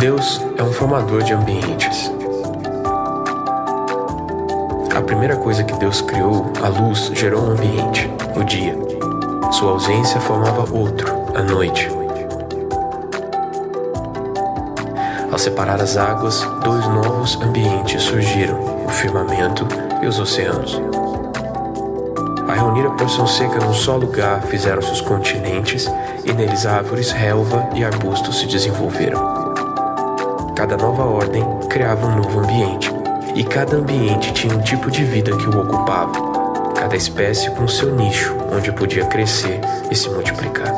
Deus é um formador de ambientes. A primeira coisa que Deus criou, a luz, gerou um ambiente, o dia. Sua ausência formava outro, a noite. Ao separar as águas, dois novos ambientes surgiram, o firmamento e os oceanos. Ao reunir a porção seca num só lugar, fizeram-se os continentes, e neles árvores, relva e arbustos se desenvolveram. Cada nova ordem criava um novo ambiente, e cada ambiente tinha um tipo de vida que o ocupava, cada espécie com seu nicho, onde podia crescer e se multiplicar.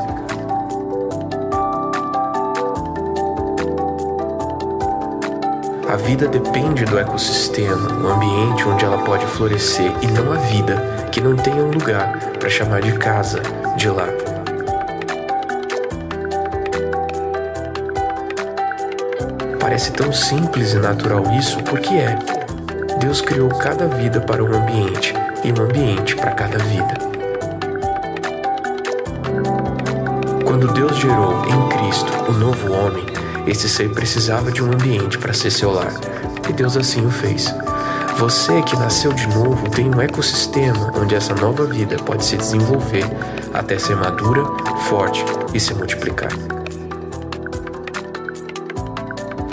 A vida depende do ecossistema, o ambiente onde ela pode florescer, e não a vida que não tenha um lugar para chamar de casa, de lar. Parece tão simples e natural isso, porque é. Deus criou cada vida para um ambiente, e um ambiente para cada vida. Quando Deus gerou em Cristo o novo homem, esse ser precisava de um ambiente para ser seu lar, e Deus assim o fez. Você que nasceu de novo tem um ecossistema onde essa nova vida pode se desenvolver até ser madura, forte e se multiplicar.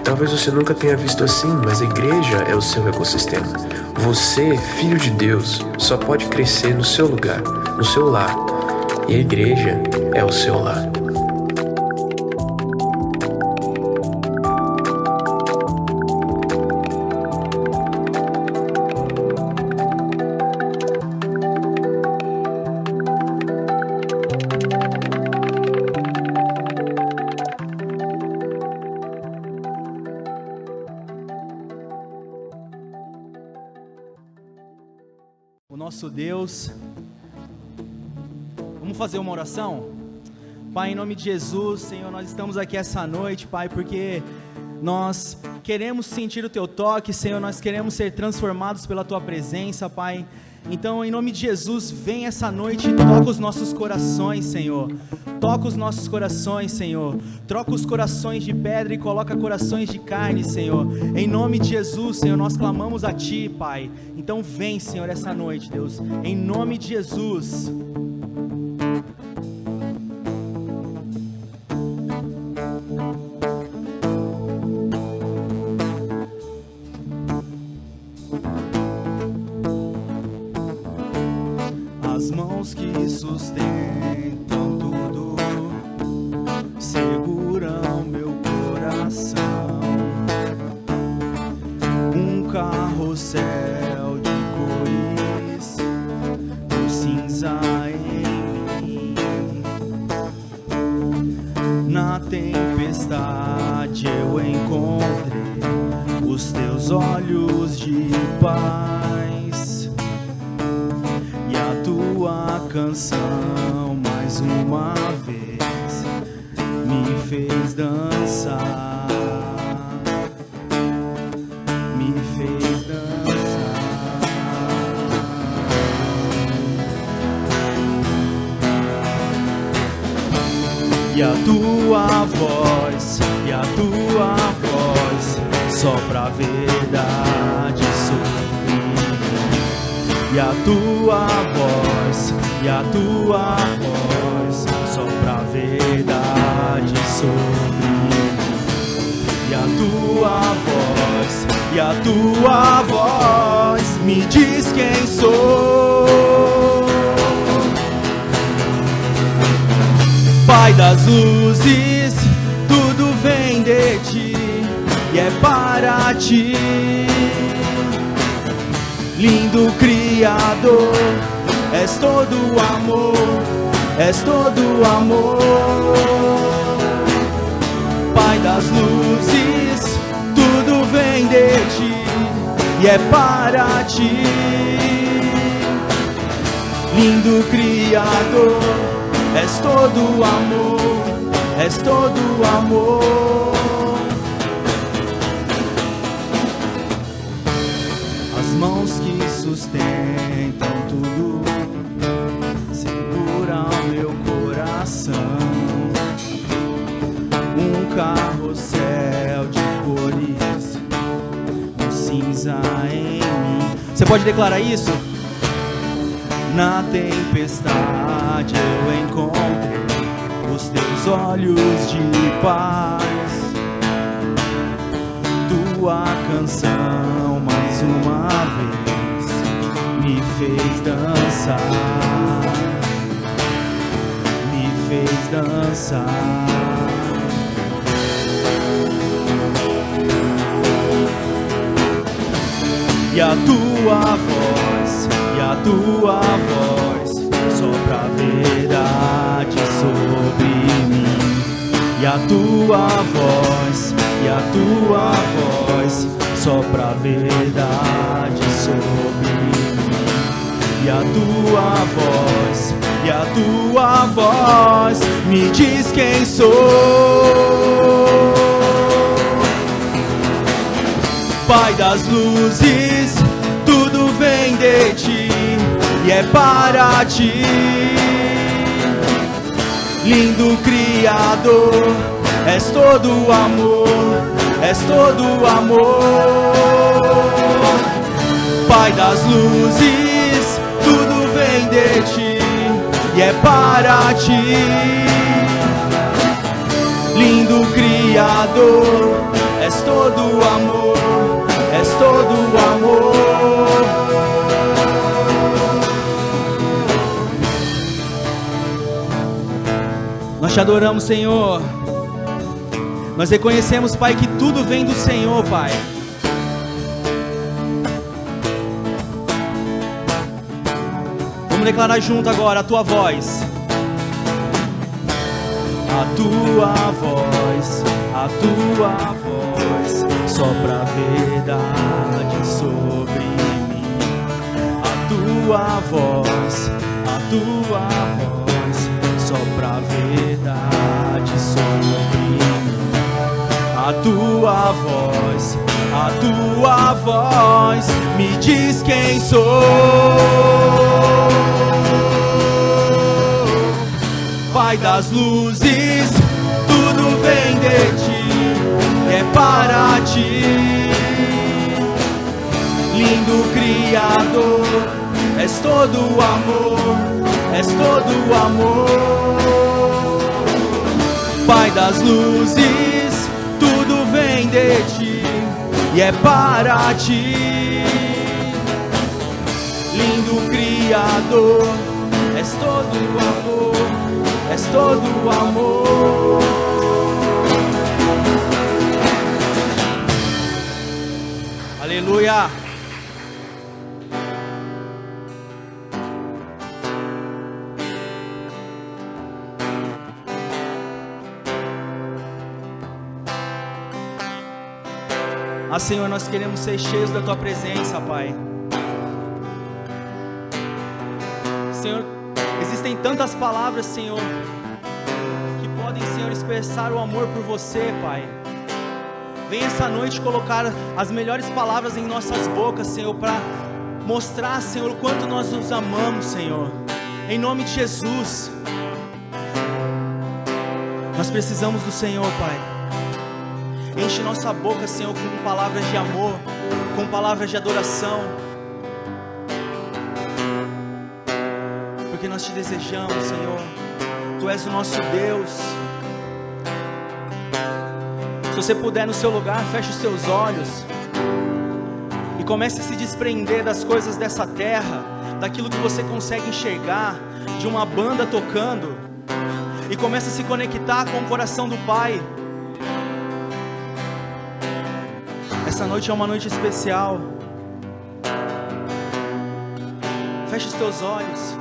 Talvez você nunca tenha visto assim, mas a igreja é o seu ecossistema. Você, filho de Deus, só pode crescer no seu lugar, no seu lar, e a igreja é o seu lar. O nosso Deus. Vamos fazer uma oração? Pai, em nome de Jesus, Senhor, nós estamos aqui essa noite, Pai, porque nós queremos sentir o Teu toque, Senhor, nós queremos ser transformados pela Tua presença, Pai. Então, em nome de Jesus, vem essa noite e toca os nossos corações, Senhor. Toca os nossos corações, Senhor. Troca os corações de pedra e coloca corações de carne, Senhor. Em nome de Jesus, Senhor, nós clamamos a Ti, Pai. Então vem, Senhor, essa noite, Deus. Em nome de Jesus. As mãos que sustentam tudo seguram meu coração. Um carrossel de cores, um cinza em mim. Na tempestade eu encontrei os teus olhos de paz. E a tua canção mais uma vez me fez dançar, me fez dançar. E a tua voz, e a tua voz sopra a verdade sobre mim. E a tua voz, e a tua voz sopra a verdade sobre mim. E a tua voz, e a tua voz me diz quem sou. Pai das luzes, tudo vem de Ti e é para Ti. Lindo Criador, és todo amor, és todo amor. Pai das luzes, tudo vem de Ti e é para Ti. Lindo Criador, és todo amor, és todo amor. As mãos que sustentam tudo seguram meu coração. Um carrossel de pode declarar isso? Na tempestade eu encontro os teus olhos de paz. Tua canção mais uma vez me fez dançar, me fez dançar. E a tua voz sopra a verdade sobre mim. E a tua voz sopra a verdade sobre mim. E a tua voz me diz quem sou. Pai das luzes, tudo vem de ti e é para ti. Lindo Criador, és todo amor, és todo amor. Pai das luzes, tudo vem de ti e é para ti. Lindo Criador, és todo amor, és todo amor. Nós te adoramos, Senhor. Nós reconhecemos, Pai, que tudo vem do Senhor, Pai. Vamos declarar junto agora a tua voz. A tua voz sopra a verdade sobre mim. A tua voz sopra a verdade sobre mim. A tua voz me diz quem sou. Pai das luzes, tudo vem de ti, é para ti. Lindo Criador, és todo amor, és todo amor. Pai das luzes, tudo vem de ti e é para ti. Lindo Criador, és todo amor, és todo amor. Aleluia. Ah, Senhor, nós queremos ser cheios da Tua presença, Pai. Senhor, existem tantas palavras, Senhor, que podem, Senhor, expressar o amor por Você, Pai. Vem essa noite colocar as melhores palavras em nossas bocas, Senhor, para mostrar, Senhor, o quanto nós nos amamos, Senhor. Em nome de Jesus. Nós precisamos do Senhor, Pai. Enche nossa boca, Senhor, com palavras de amor, com palavras de adoração. Porque nós te desejamos, Senhor. Tu és o nosso Deus. Se você puder no seu lugar, feche os seus olhos e comece a se desprender das coisas dessa terra, daquilo que você consegue enxergar, de uma banda tocando, e comece a se conectar com o coração do Pai. Essa noite é uma noite especial. Feche os teus olhos.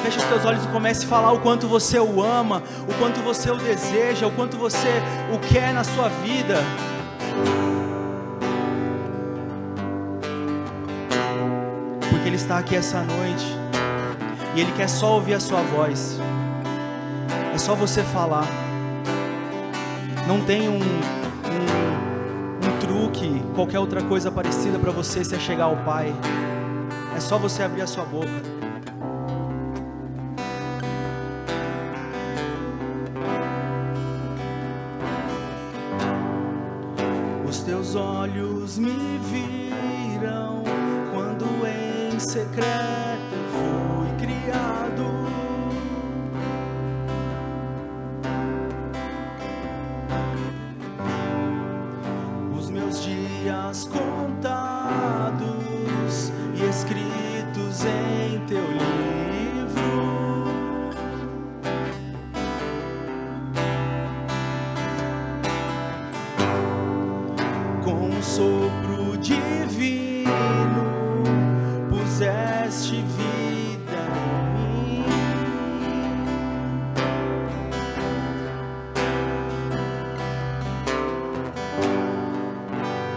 Feche os teus olhos e comece a falar o quanto você o ama, o quanto você o deseja, o quanto você o quer na sua vida. Porque Ele está aqui essa noite e Ele quer só ouvir a sua voz. É só você falar. Não tem um truque, qualquer outra coisa parecida para você se chegar ao Pai. É só você abrir a sua boca. Os teus olhos me viram quando secreto eu fui criado. Os meus dias contados e escritos em teu livro. Com um sopro divino puseste vida em mim.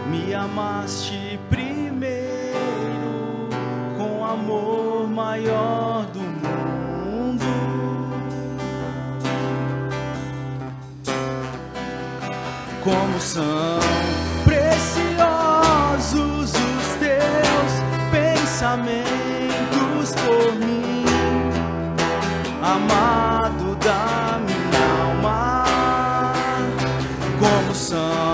Me amaste primeiro com amor maior do mundo. Como são preciosos os teus pensamentos por mim, amado da minha alma. Como são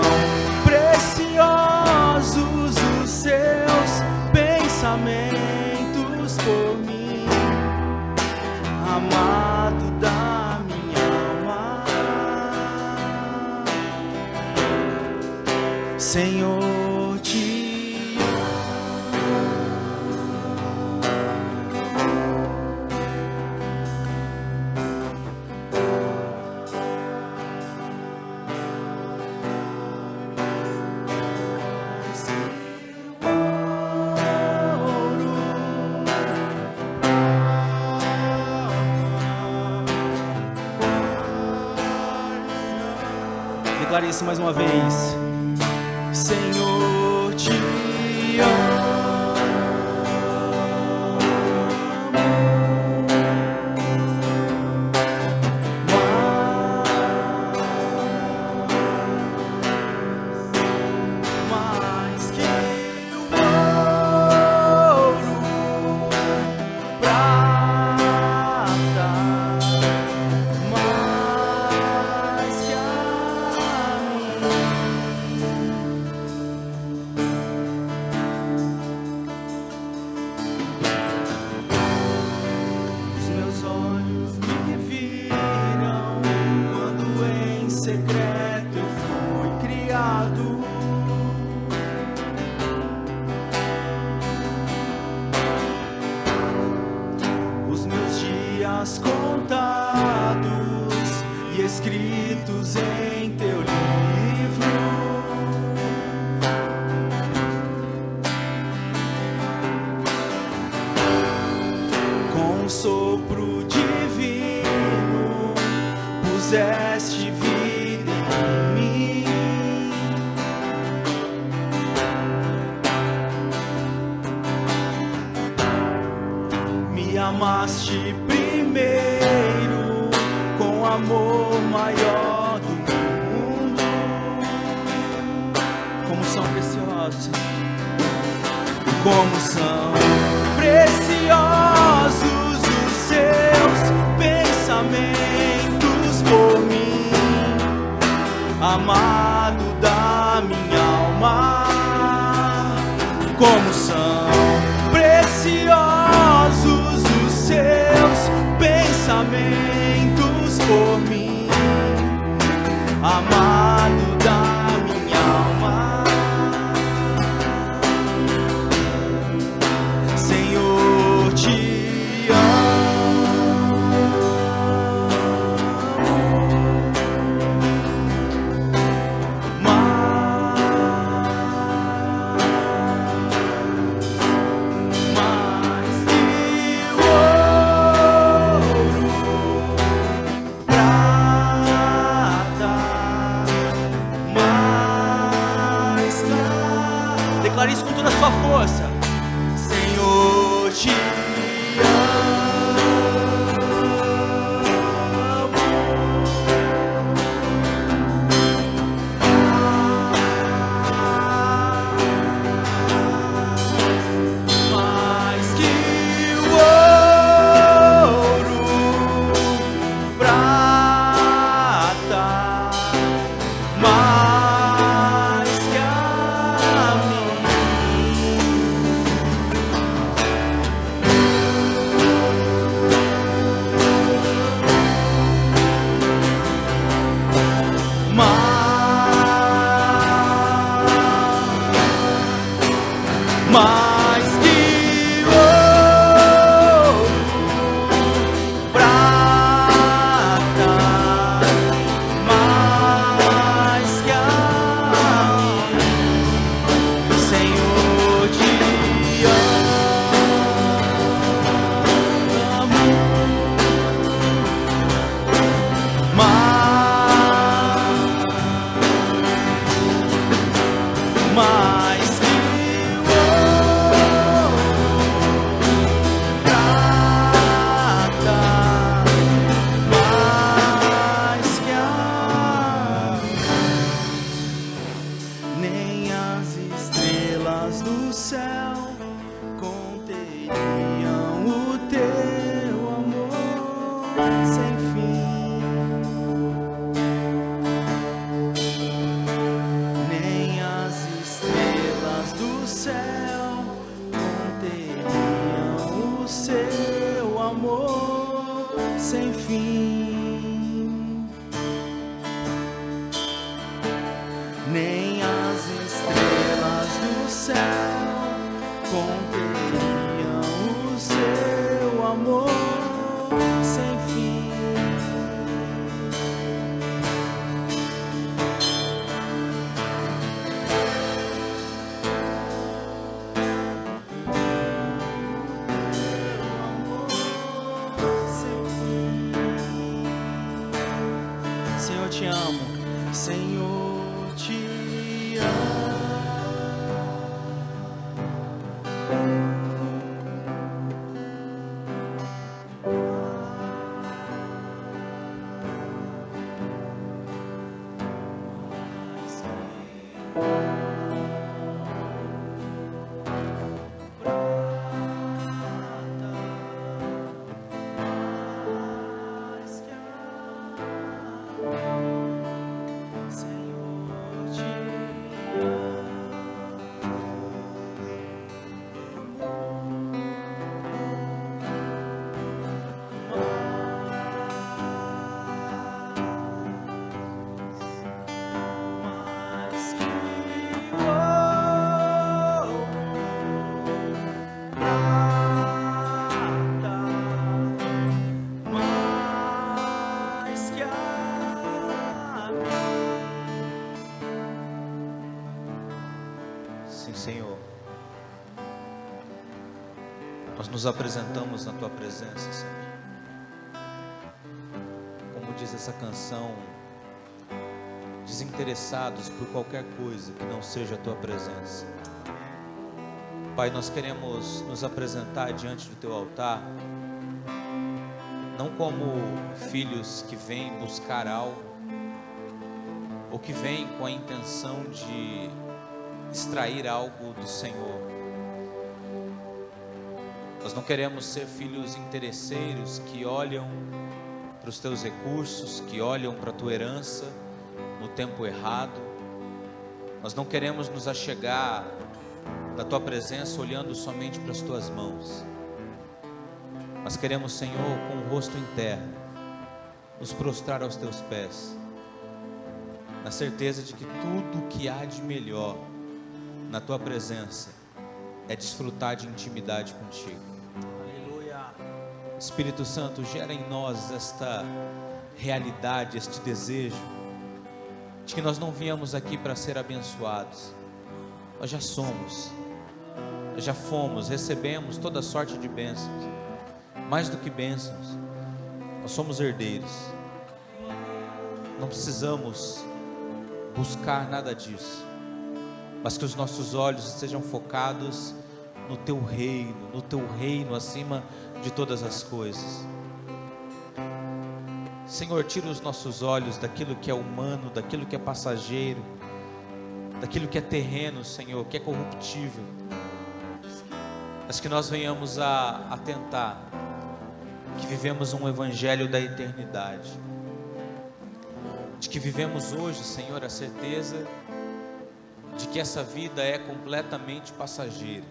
preciosos os seus pensamentos por mim, amado da minha alma. Senhor, te declare isso mais uma vez. Senhor, te amo. Mais que o ouro, prata, mais que a os meus olhos me viram quando em secreto eu fui criado. Os meus dias contados e escritos em teu livro. Com um sopro divino puseste vida em mim. Me amaste primeiro com amor maior do mundo. Como são preciosos, como são preciosos os seus pensamentos por mim, amado da minha alma. Como são preciosos os seus pensamentos por mim, amado da minha alma. Senhor, te sem fim, nem as estrelas do céu conteriam o seu amor sem fim. Senhor, te amo. Senhor, te amo. Senhor, nós nos apresentamos na Tua presença, Senhor. Como diz essa canção, desinteressados por qualquer coisa que não seja a Tua presença. Pai, nós queremos nos apresentar diante do Teu altar, não como filhos que vêm buscar algo, ou que vêm com a intenção de extrair algo do Senhor. Nós não queremos ser filhos interesseiros que olham para os teus recursos, que olham para a tua herança no tempo errado. Nós não queremos nos achegar da tua presença olhando somente para as tuas mãos. Nós queremos, Senhor, com o rosto em terra, nos prostrar aos teus pés, na certeza de que tudo que há de melhor na tua presença é desfrutar de intimidade contigo. Aleluia. Espírito Santo, gera em nós esta realidade, este desejo de que nós não viemos aqui para ser abençoados. Nós já somos, nós já fomos, recebemos toda sorte de bênçãos. Mais do que bênçãos, nós somos herdeiros. Não precisamos buscar nada disso, mas que os nossos olhos estejam focados no Teu reino acima de todas as coisas. Senhor, tira os nossos olhos daquilo que é humano, daquilo que é passageiro, daquilo que é terreno, Senhor, que é corruptível, mas que nós venhamos a atentar que vivemos um evangelho da eternidade, de que vivemos hoje, Senhor, a certeza de que essa vida é completamente passageira,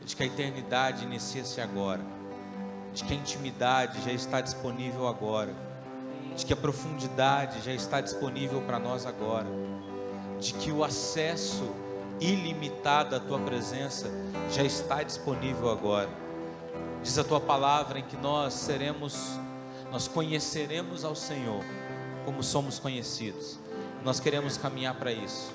de que a eternidade inicia-se agora, de que a intimidade já está disponível agora, de que a profundidade já está disponível para nós agora, de que o acesso ilimitado à Tua presença já está disponível agora. Diz a Tua palavra em que nós conheceremos ao Senhor como somos conhecidos. Nós queremos caminhar para isso,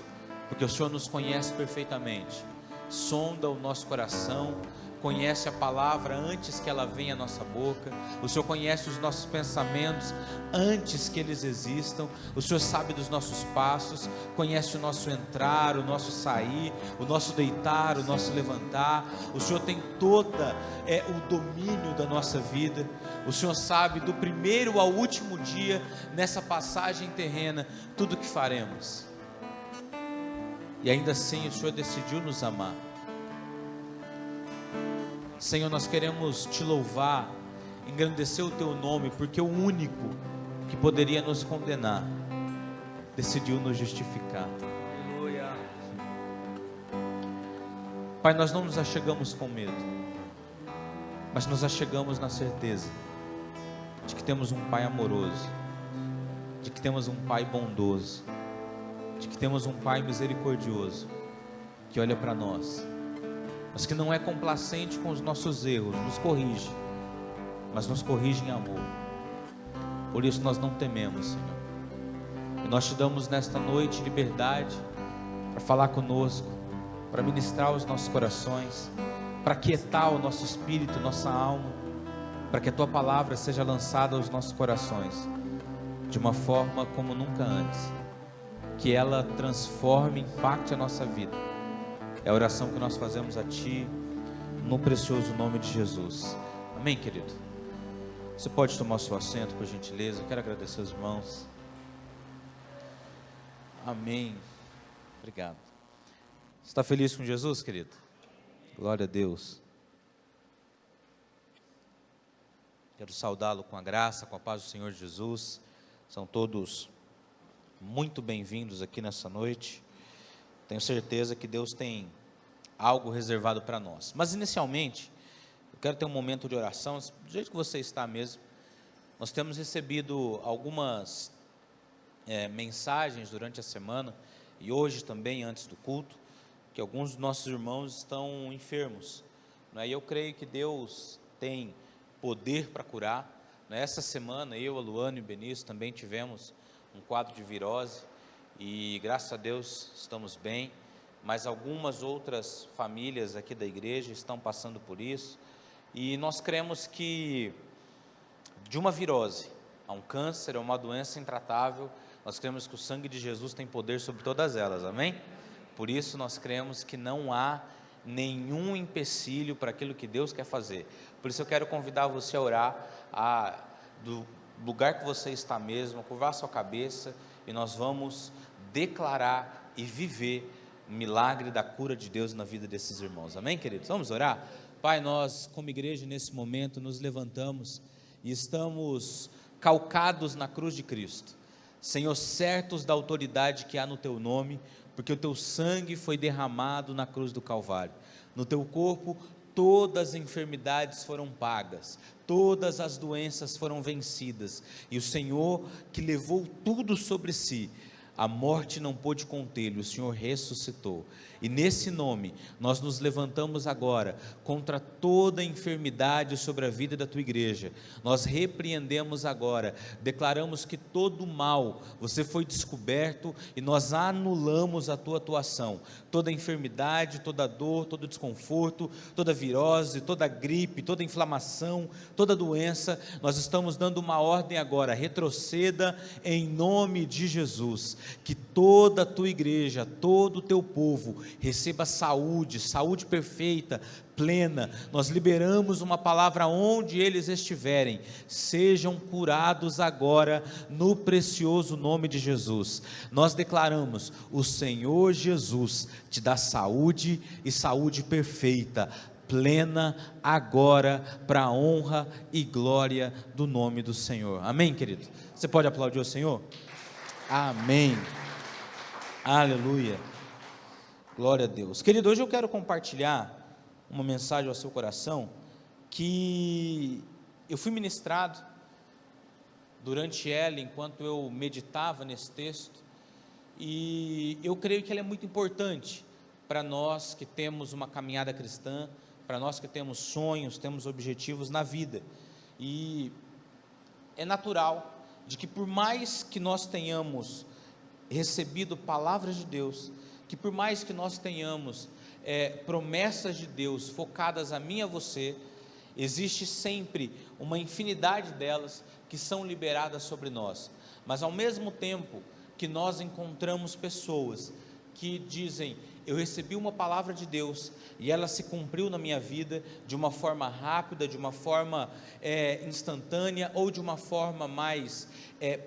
porque o Senhor nos conhece perfeitamente, sonda o nosso coração, conhece a palavra antes que ela venha à nossa boca. O Senhor conhece os nossos pensamentos antes que eles existam. O Senhor sabe dos nossos passos, conhece o nosso entrar, o nosso sair, o nosso deitar, o nosso levantar. O Senhor tem toda o domínio da nossa vida. O Senhor sabe do primeiro ao último dia nessa passagem terrena tudo que faremos. E ainda assim o Senhor decidiu nos amar. Senhor, nós queremos Te louvar, engrandecer o Teu nome, porque o único que poderia nos condenar decidiu nos justificar. Aleluia. Pai, nós não nos achegamos com medo, mas nos achegamos na certeza de que temos um Pai amoroso, de que temos um Pai bondoso, de que temos um Pai misericordioso, que olha para nós, mas que não é complacente com os nossos erros, nos corrige, mas nos corrige em amor. Por isso nós não tememos, Senhor. E nós te damos nesta noite liberdade para falar conosco, para ministrar os nossos corações, para quietar o nosso espírito, nossa alma, para que a tua palavra seja lançada aos nossos corações de uma forma como nunca antes, que ela transforme, impacte a nossa vida. É a oração que nós fazemos a ti, no precioso nome de Jesus. Amém, querido? Você pode tomar o seu assento, por gentileza. Eu quero agradecer os irmãos. Amém. Obrigado. Você está feliz com Jesus, querido? Glória a Deus. Quero saudá-lo com a graça, com a paz do Senhor Jesus. São todos muito bem-vindos aqui nessa noite. Tenho certeza que Deus tem algo reservado para nós. Mas inicialmente, eu quero ter um momento de oração, do jeito que você está mesmo. Nós temos recebido algumas mensagens durante a semana, e hoje também, antes do culto, que alguns dos nossos irmãos estão enfermos, não é? E eu creio que Deus tem poder para curar, não é? Essa semana, eu, a Luana e o Benício também tivemos um quadro de virose, e graças a Deus estamos bem, mas algumas outras famílias aqui da igreja estão passando por isso, e nós cremos que de uma virose a um câncer, a uma doença intratável, nós cremos que o sangue de Jesus tem poder sobre todas elas, amém? Por isso nós cremos que não há nenhum empecilho para aquilo que Deus quer fazer. Por isso eu quero convidar você a orar do lugar que você está mesmo, curvar a sua cabeça, e nós vamos declarar e viver o milagre da cura de Deus na vida desses irmãos, amém, queridos? Vamos orar? Pai, nós como igreja nesse momento nos levantamos e estamos calcados na cruz de Cristo, Senhor, certos da autoridade que há no teu nome, porque o teu sangue foi derramado na cruz do Calvário. No teu corpo todas as enfermidades foram pagas, todas as doenças foram vencidas, e o Senhor que levou tudo sobre si, a morte não pôde contê-lo, o Senhor ressuscitou, e nesse nome, nós nos levantamos agora, contra toda enfermidade sobre a vida da tua igreja, nós repreendemos agora, declaramos que todo mal, você foi descoberto, e nós anulamos a tua atuação, toda enfermidade, toda dor, todo desconforto, toda virose, toda gripe, toda inflamação, toda doença, nós estamos dando uma ordem agora, retroceda em nome de Jesus, que toda a tua igreja, todo o teu povo, receba saúde, saúde perfeita, plena. Nós liberamos uma palavra onde eles estiverem, sejam curados agora, no precioso nome de Jesus. Nós declaramos, o Senhor Jesus te dá saúde e saúde perfeita, plena agora, para a honra e glória do nome do Senhor, amém, querido? Você pode aplaudir o Senhor? Amém, aleluia, glória a Deus. Querido, hoje eu quero compartilhar uma mensagem ao seu coração, que eu fui ministrado durante ela, enquanto eu meditava nesse texto, e eu creio que ela é muito importante, para nós que temos uma caminhada cristã, para nós que temos sonhos, temos objetivos na vida, e é natural, de que por mais que nós tenhamos recebido palavras de Deus, que por mais que nós tenhamos promessas de Deus focadas a mim e a você, existe sempre uma infinidade delas que são liberadas sobre nós, mas ao mesmo tempo que nós encontramos pessoas que dizem, eu recebi uma palavra de Deus, e ela se cumpriu na minha vida, de uma forma rápida, de uma forma instantânea, ou de uma forma mais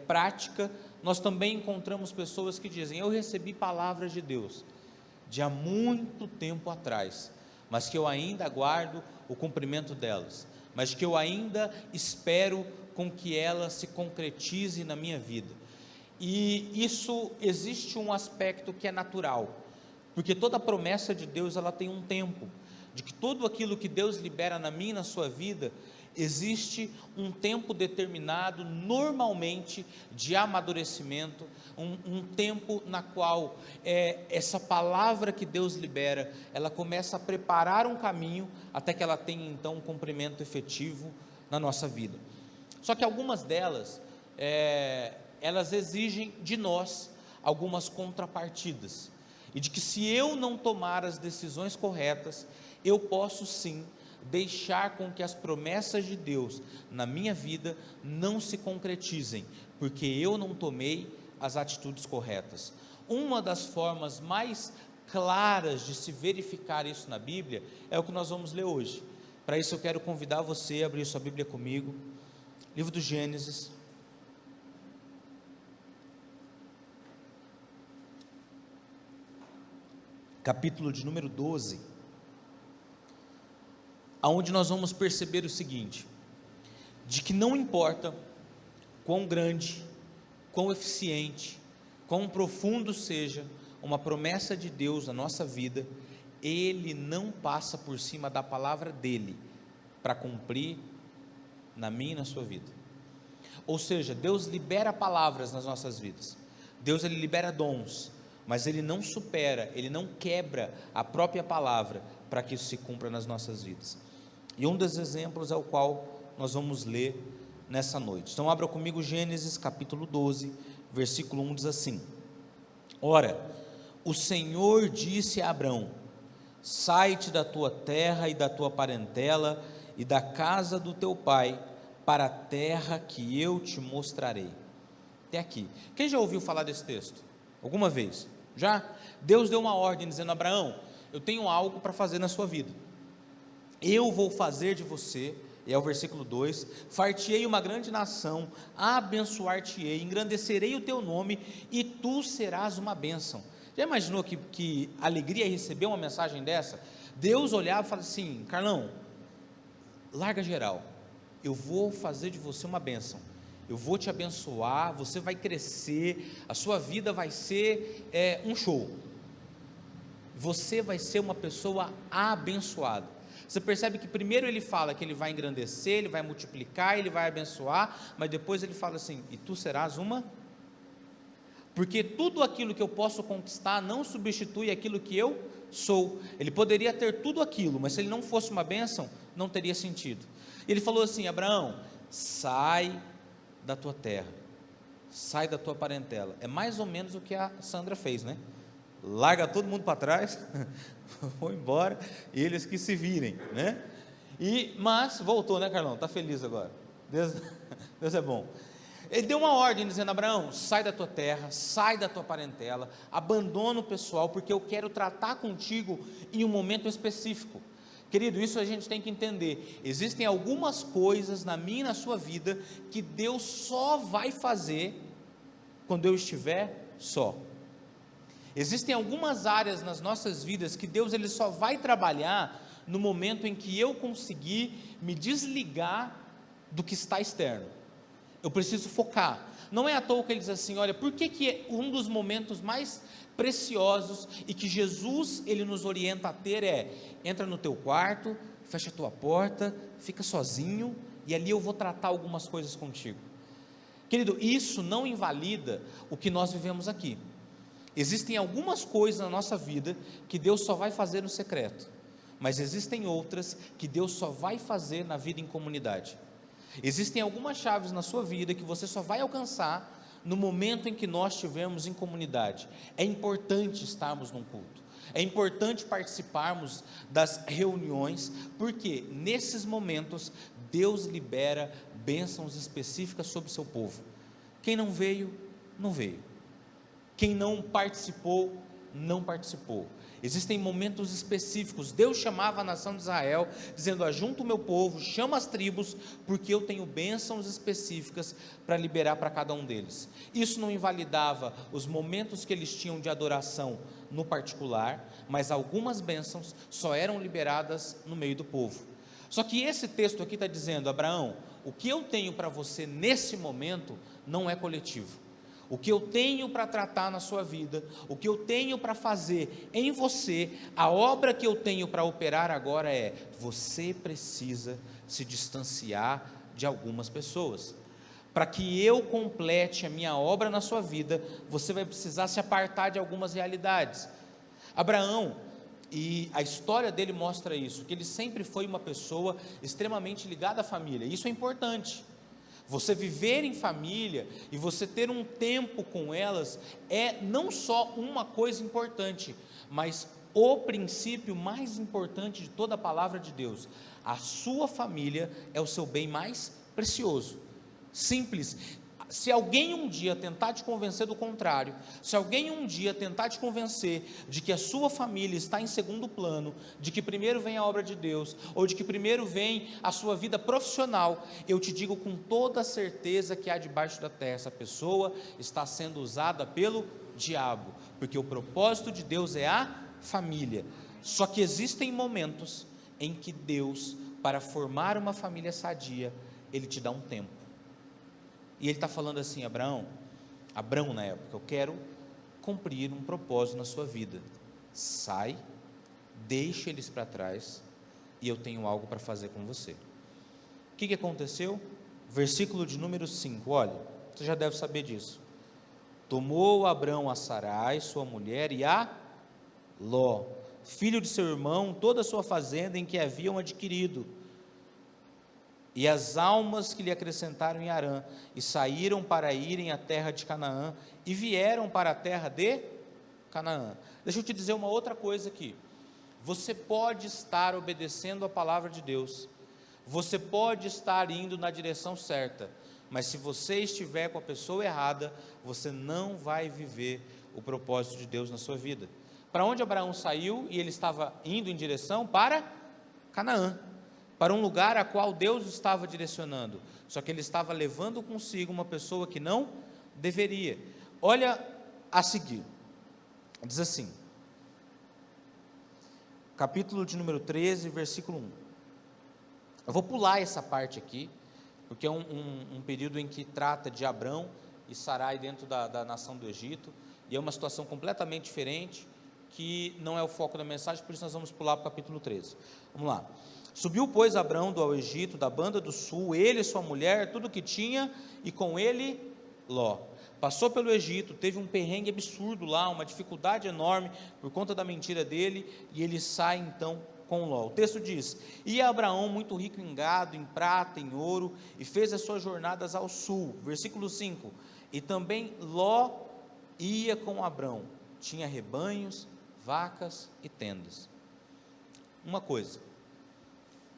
prática, nós também encontramos pessoas que dizem, eu recebi palavras de Deus, de há muito tempo atrás, mas que eu ainda aguardo o cumprimento delas, mas que eu ainda espero com que ela se concretize na minha vida, e isso, existe um aspecto que é natural, porque toda promessa de Deus, ela tem um tempo, de que tudo aquilo que Deus libera na minha e na sua vida, existe um tempo determinado, normalmente, de amadurecimento, um tempo na qual essa palavra que Deus libera, ela começa a preparar um caminho, até que ela tenha então um cumprimento efetivo na nossa vida. Só que algumas delas, elas exigem de nós algumas contrapartidas, e de que se eu não tomar as decisões corretas, eu posso sim deixar com que as promessas de Deus na minha vida não se concretizem, porque eu não tomei as atitudes corretas. Uma das formas mais claras de se verificar isso na Bíblia é o que nós vamos ler hoje. Para isso eu quero convidar você a abrir sua Bíblia comigo, livro do Gênesis, capítulo de número 12, aonde nós vamos perceber o seguinte, de que não importa quão grande, quão eficiente, quão profundo seja uma promessa de Deus na nossa vida, Ele não passa por cima da palavra dEle, para cumprir na minha e na sua vida. Ou seja, Deus libera palavras nas nossas vidas, Deus Ele libera dons, mas Ele não supera, Ele não quebra a própria palavra, para que isso se cumpra nas nossas vidas. E um dos exemplos é o qual nós vamos ler nessa noite. Então abra comigo Gênesis capítulo 12, versículo 1, diz assim: Ora, o Senhor disse a Abrão: sai-te da tua terra e da tua parentela e da casa do teu pai, para a terra que eu te mostrarei. Até aqui. Quem já ouviu falar desse texto? Alguma vez? Já? Deus deu uma ordem dizendo: Abraão, eu tenho algo para fazer na sua vida. Eu vou fazer de você, e é o versículo 2, far-te-ei uma grande nação, abençoar-te-ei, engrandecerei o teu nome, e tu serás uma bênção. Já imaginou que alegria é receber uma mensagem dessa? Deus olhava e falava assim: Carlão, larga geral, eu vou fazer de você uma bênção, eu vou te abençoar, você vai crescer, a sua vida vai ser um show, você vai ser uma pessoa abençoada. Você percebe que primeiro ele fala que ele vai engrandecer, ele vai multiplicar, ele vai abençoar, mas depois ele fala assim: e tu serás uma, porque tudo aquilo que eu posso conquistar não substitui aquilo que eu sou. Ele poderia ter tudo aquilo, mas se ele não fosse uma bênção, não teria sentido. Ele falou assim: Abraão, sai da tua terra, sai da tua parentela. É mais ou menos o que a Sandra fez, né? Larga todo mundo para trás, vou embora, e eles que se virem, né? Mas voltou, né, Carlão? Está feliz agora, Deus é bom. Ele deu uma ordem dizendo: Abraão, sai da tua terra, sai da tua parentela, abandona o pessoal, porque eu quero tratar contigo em um momento específico. Querido, isso a gente tem que entender. Existem algumas coisas na minha e na sua vida que Deus só vai fazer quando eu estiver só. Existem algumas áreas nas nossas vidas que Deus ele só vai trabalhar no momento em que eu conseguir me desligar do que está externo. Eu preciso focar. Não é à toa que ele diz assim: olha, por que um dos momentos mais preciosos e que Jesus ele nos orienta a ter entra no teu quarto, fecha a tua porta, fica sozinho e ali eu vou tratar algumas coisas contigo. Querido, isso não invalida o que nós vivemos aqui. Existem algumas coisas na nossa vida que Deus só vai fazer no secreto, mas existem outras que Deus só vai fazer na vida em comunidade. Existem algumas chaves na sua vida que você só vai alcançar no momento em que nós estivermos em comunidade. É importante estarmos num culto, é importante participarmos das reuniões, porque nesses momentos Deus libera bênçãos específicas sobre o seu povo. Quem não veio, não veio. Quem não participou, não participou. Existem momentos específicos. Deus chamava a nação de Israel, dizendo: ajunta o meu povo, chama as tribos, porque eu tenho bênçãos específicas para liberar para cada um deles. Isso não invalidava os momentos que eles tinham de adoração no particular, mas algumas bênçãos só eram liberadas no meio do povo. Só que esse texto aqui está dizendo: Abraão, o que eu tenho para você nesse momento não é coletivo. o que eu tenho para tratar na sua vida, o que eu tenho para fazer em você, a obra que eu tenho para operar agora é: você precisa se distanciar de algumas pessoas. Para que eu complete a minha obra na sua vida, você vai precisar se apartar de algumas realidades. Abraão, e a história dele mostra isso, que ele sempre foi uma pessoa extremamente ligada à família. Isso é importante. Você viver em família e você ter um tempo com elas é não só uma coisa importante, mas o princípio mais importante de toda a palavra de Deus. A sua família é o seu bem mais precioso. Simples. Se alguém um dia tentar te convencer do contrário, se alguém um dia tentar te convencer de que a sua família está em segundo plano, de que primeiro vem a obra de Deus, ou de que primeiro vem a sua vida profissional, eu te digo com toda a certeza que há debaixo da terra, essa pessoa está sendo usada pelo diabo, porque o propósito de Deus é a família. Só que existem momentos em que Deus, para formar uma família sadia, Ele te dá um tempo. E ele está falando assim: Abraão na época, eu quero cumprir um propósito na sua vida, sai, deixa eles para trás, e eu tenho algo para fazer com você. O que aconteceu? Versículo de número 5, olha, você já deve saber disso. Tomou Abraão a Sarai, sua mulher, e a Ló, filho de seu irmão, toda a sua fazenda em que haviam adquirido, e as almas que lhe acrescentaram em Harã, e saíram para irem à terra de Canaã, e vieram para a terra de Canaã. Deixa eu te dizer uma outra coisa aqui. Você pode estar obedecendo a palavra de Deus, você pode estar indo na direção certa, mas se você estiver com a pessoa errada, você não vai viver o propósito de Deus na sua vida. Para onde Abraão saiu? E ele estava indo em direção para Canaã, para um lugar a qual Deus estava direcionando, só que ele estava levando consigo uma pessoa que não deveria. Olha a seguir, diz assim, capítulo de número 13, versículo 1, eu vou pular essa parte aqui, porque é um período em que trata de Abrão e Sarai dentro da nação do Egito, e é uma situação completamente diferente, que não é o foco da mensagem, por isso nós vamos pular para o capítulo 13, vamos lá. Subiu, pois, Abrão ao Egito, da banda do sul, ele e sua mulher, tudo que tinha, e com ele Ló. Passou pelo Egito, teve um perrengue absurdo lá, uma dificuldade enorme, por conta da mentira dele, e ele sai então com Ló. O texto diz: ia Abraão muito rico em gado, em prata, em ouro, e fez as suas jornadas ao sul. Versículo 5, e também Ló ia com Abrão, tinha rebanhos, vacas e tendas. Uma coisa,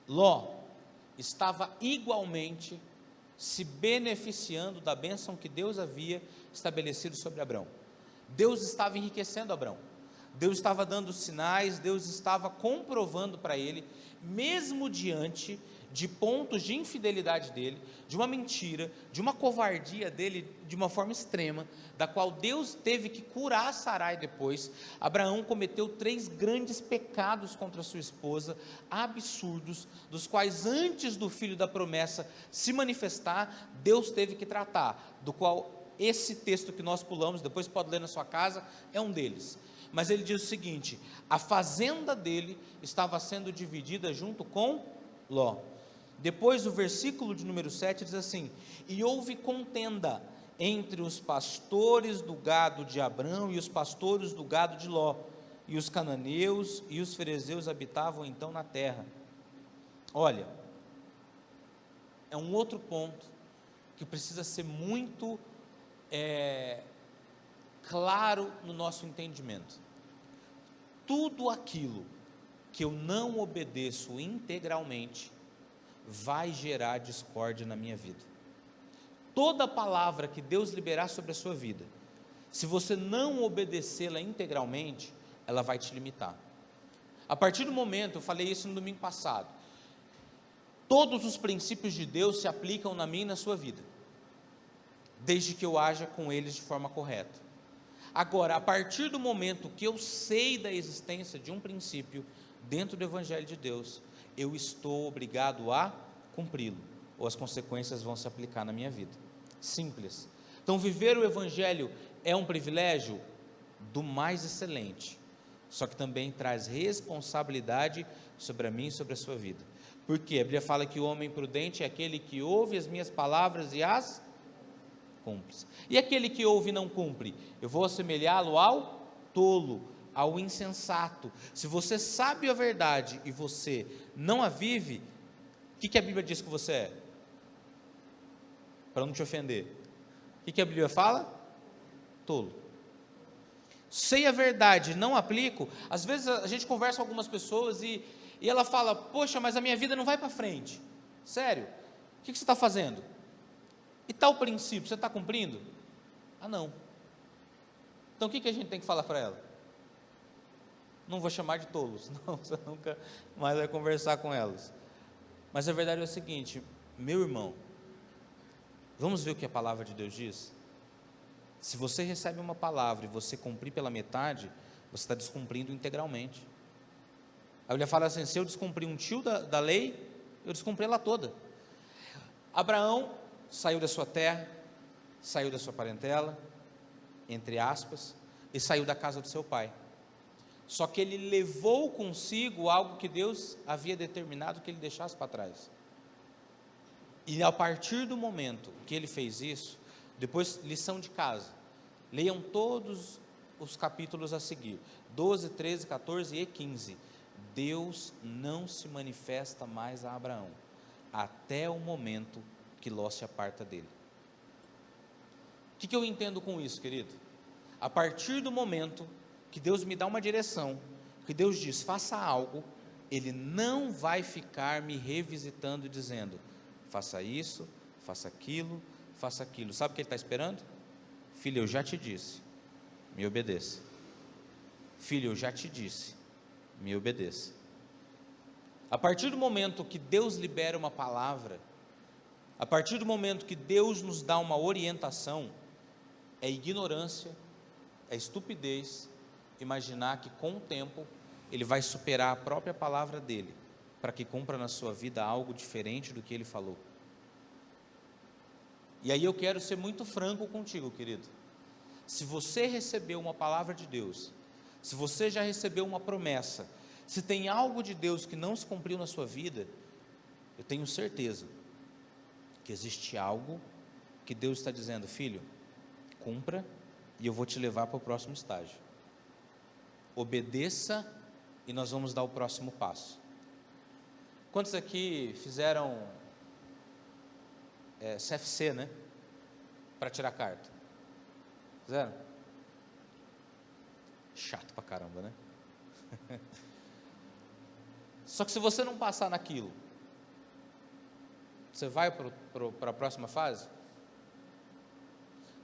Ló estava igualmente se beneficiando da bênção que Deus havia estabelecido sobre Abrão. Deus estava enriquecendo Abrão, Deus estava dando sinais, Deus estava comprovando para ele, mesmo diante de pontos de infidelidade dele, de uma mentira, de uma covardia dele, de uma forma extrema, da qual Deus teve que curar Sarai depois. Abraão cometeu 3 grandes pecados contra sua esposa, absurdos, dos quais antes do filho da promessa se manifestar, Deus teve que tratar, do qual esse texto que nós pulamos, depois pode ler na sua casa, é um deles. Mas ele diz o seguinte: a fazenda dele estava sendo dividida junto com Ló. Depois o versículo de número 7 diz assim: e houve contenda entre os pastores do gado de Abrão e os pastores do gado de Ló, e os cananeus e os ferezeus habitavam então na terra. Olha, é um outro ponto que precisa ser muito claro no nosso entendimento. Tudo aquilo que eu não obedeço integralmente vai gerar discórdia na minha vida. Toda palavra que Deus liberar sobre a sua vida, se você não obedecê-la integralmente, ela vai te limitar. A partir do momento, eu falei isso no domingo passado, todos os princípios de Deus se aplicam na minha e na sua vida, desde que eu haja com eles de forma correta. Agora, a partir do momento que eu sei da existência de um princípio dentro do Evangelho de Deus, eu estou obrigado a cumpri-lo, ou as consequências vão se aplicar na minha vida. Simples. Então, viver o Evangelho é um privilégio do mais excelente, só que também traz responsabilidade sobre a mim e sobre a sua vida. Porque a Bíblia fala que o homem prudente é aquele que ouve as minhas palavras e as cumpre. E aquele que ouve e não cumpre, eu vou assemelhá-lo ao tolo, ao insensato. Se você sabe a verdade e você não a vive, o que a Bíblia diz que você é? Para não te ofender, o que a Bíblia fala? Tolo. Sei a verdade, não aplico. Às vezes a gente conversa com algumas pessoas e ela fala: poxa, mas a minha vida não vai para frente. Sério? O que você está fazendo? E tal princípio, você está cumprindo? Ah, não. Então o que a gente tem que falar para ela? Não vou chamar de tolos, não, você nunca mais vai conversar com elas. Mas a verdade é o seguinte, meu irmão, vamos ver o que a palavra de Deus diz? Se você recebe uma palavra e você cumprir pela metade, você está descumprindo integralmente. A Bíblia fala assim: se eu descumprir um tio da lei, eu descumpri ela toda. Abraão saiu da sua terra, saiu da sua parentela, entre aspas, e saiu da casa do seu pai. Só que ele levou consigo algo que Deus havia determinado que ele deixasse para trás. E a partir do momento que ele fez isso, depois, lição de casa, leiam todos os capítulos a seguir, 12, 13, 14 e 15. Deus não se manifesta mais a Abraão, até o momento que Ló se aparta dele. O que eu entendo com isso, querido? A partir do momento que Deus me dá uma direção, que Deus diz, faça algo, Ele não vai ficar me revisitando, dizendo, faça isso, faça aquilo, faça aquilo. Sabe o que Ele está esperando? Filho, eu já te disse, me obedeça. Filho, eu já te disse, me obedeça. A partir do momento que Deus libera uma palavra, a partir do momento que Deus nos dá uma orientação, é ignorância, é estupidez imaginar que com o tempo Ele vai superar a própria palavra dEle, para que cumpra na sua vida algo diferente do que Ele falou. E aí eu quero ser muito franco contigo, querido. Se você recebeu uma palavra de Deus, se você já recebeu uma promessa, se tem algo de Deus que não se cumpriu na sua vida, eu tenho certeza que existe algo que Deus está dizendo, filho, cumpra e eu vou te levar para o próximo estágio. Obedeça e nós vamos dar o próximo passo. Quantos aqui fizeram CFC, né? Para tirar carta? Fizeram? Chato pra caramba, né? Só que se você não passar naquilo, você vai para a próxima fase?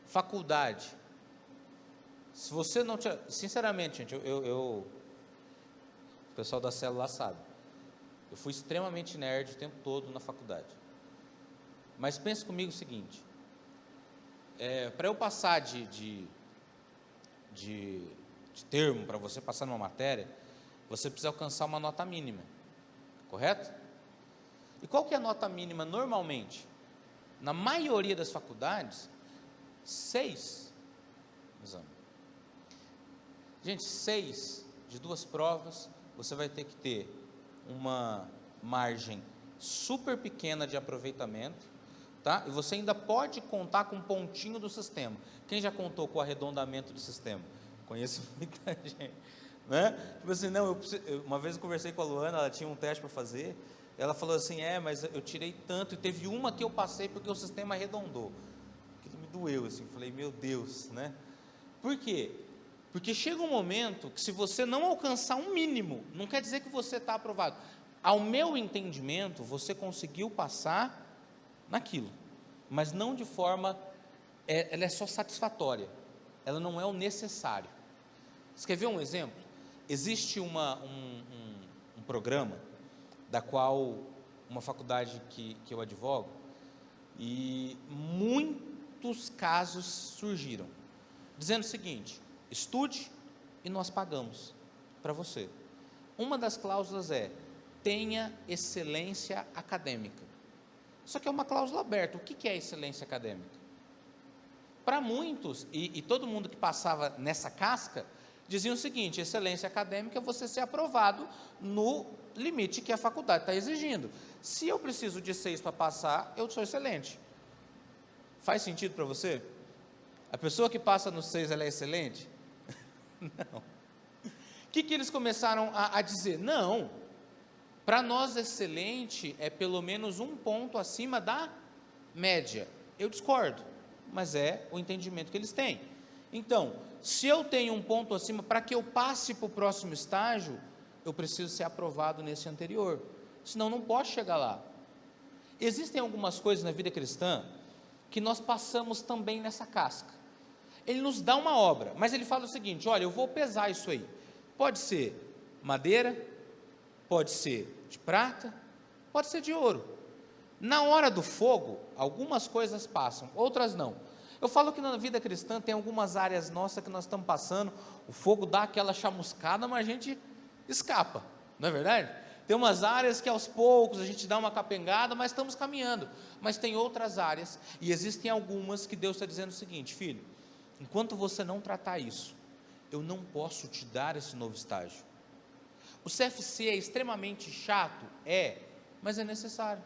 Faculdade. Se você não... Sinceramente, gente, o pessoal da célula sabe. Eu fui extremamente nerd o tempo todo na faculdade. Mas pense comigo o seguinte. Para eu passar de termo, para você passar numa matéria, você precisa alcançar uma nota mínima. Correto? E qual que é a nota mínima normalmente? Na maioria das faculdades, 6 exame. Gente, 6 de 2 provas, você vai ter que ter uma margem super pequena de aproveitamento, tá? E você ainda pode contar com um pontinho do sistema. Quem já contou com o arredondamento do sistema? Conheço muita gente, né? Tipo assim, não, uma vez eu conversei com a Luana, ela tinha um teste para fazer, ela falou assim, mas eu tirei tanto, e teve uma que eu passei porque o sistema arredondou. Aquilo me doeu, assim, falei, meu Deus, né? Por quê? Porque chega um momento que se você não alcançar um mínimo, não quer dizer que você está aprovado. Ao meu entendimento, você conseguiu passar naquilo, mas não de forma, ela é só satisfatória, ela não é o necessário. Você quer ver um exemplo? Existe um programa, da qual uma faculdade que eu advogo, e muitos casos surgiram, dizendo o seguinte, estude e nós pagamos para você. Uma das cláusulas tenha excelência acadêmica. Só que é uma cláusula aberta. O que é excelência acadêmica? Para muitos, e todo mundo que passava nessa casca, diziam o seguinte: excelência acadêmica é você ser aprovado no limite que a faculdade está exigindo. Se eu preciso de 6 para passar, eu sou excelente. Faz sentido para você? A pessoa que passa no 6, ela é excelente? Não. O que eles começaram a dizer? Não, para nós excelente é pelo menos 1 ponto acima da média. Eu discordo, mas é o entendimento que eles têm. Então, se eu tenho 1 ponto acima, para que eu passe para o próximo estágio, eu preciso ser aprovado nesse anterior, senão não posso chegar lá. Existem algumas coisas na vida cristã que nós passamos também nessa casca. Ele nos dá uma obra, mas ele fala o seguinte: olha, eu vou pesar isso aí, pode ser madeira, pode ser de prata, pode ser de ouro. Na hora do fogo, algumas coisas passam, outras não. Eu falo que na vida cristã tem algumas áreas nossas que nós estamos passando, o fogo dá aquela chamuscada, mas a gente escapa, não é verdade? Tem umas áreas que aos poucos a gente dá uma capengada, mas estamos caminhando. Mas tem outras áreas, e existem algumas que Deus está dizendo o seguinte: filho, enquanto você não tratar isso, eu não posso te dar esse novo estágio. O CFC é extremamente chato? É, mas é necessário.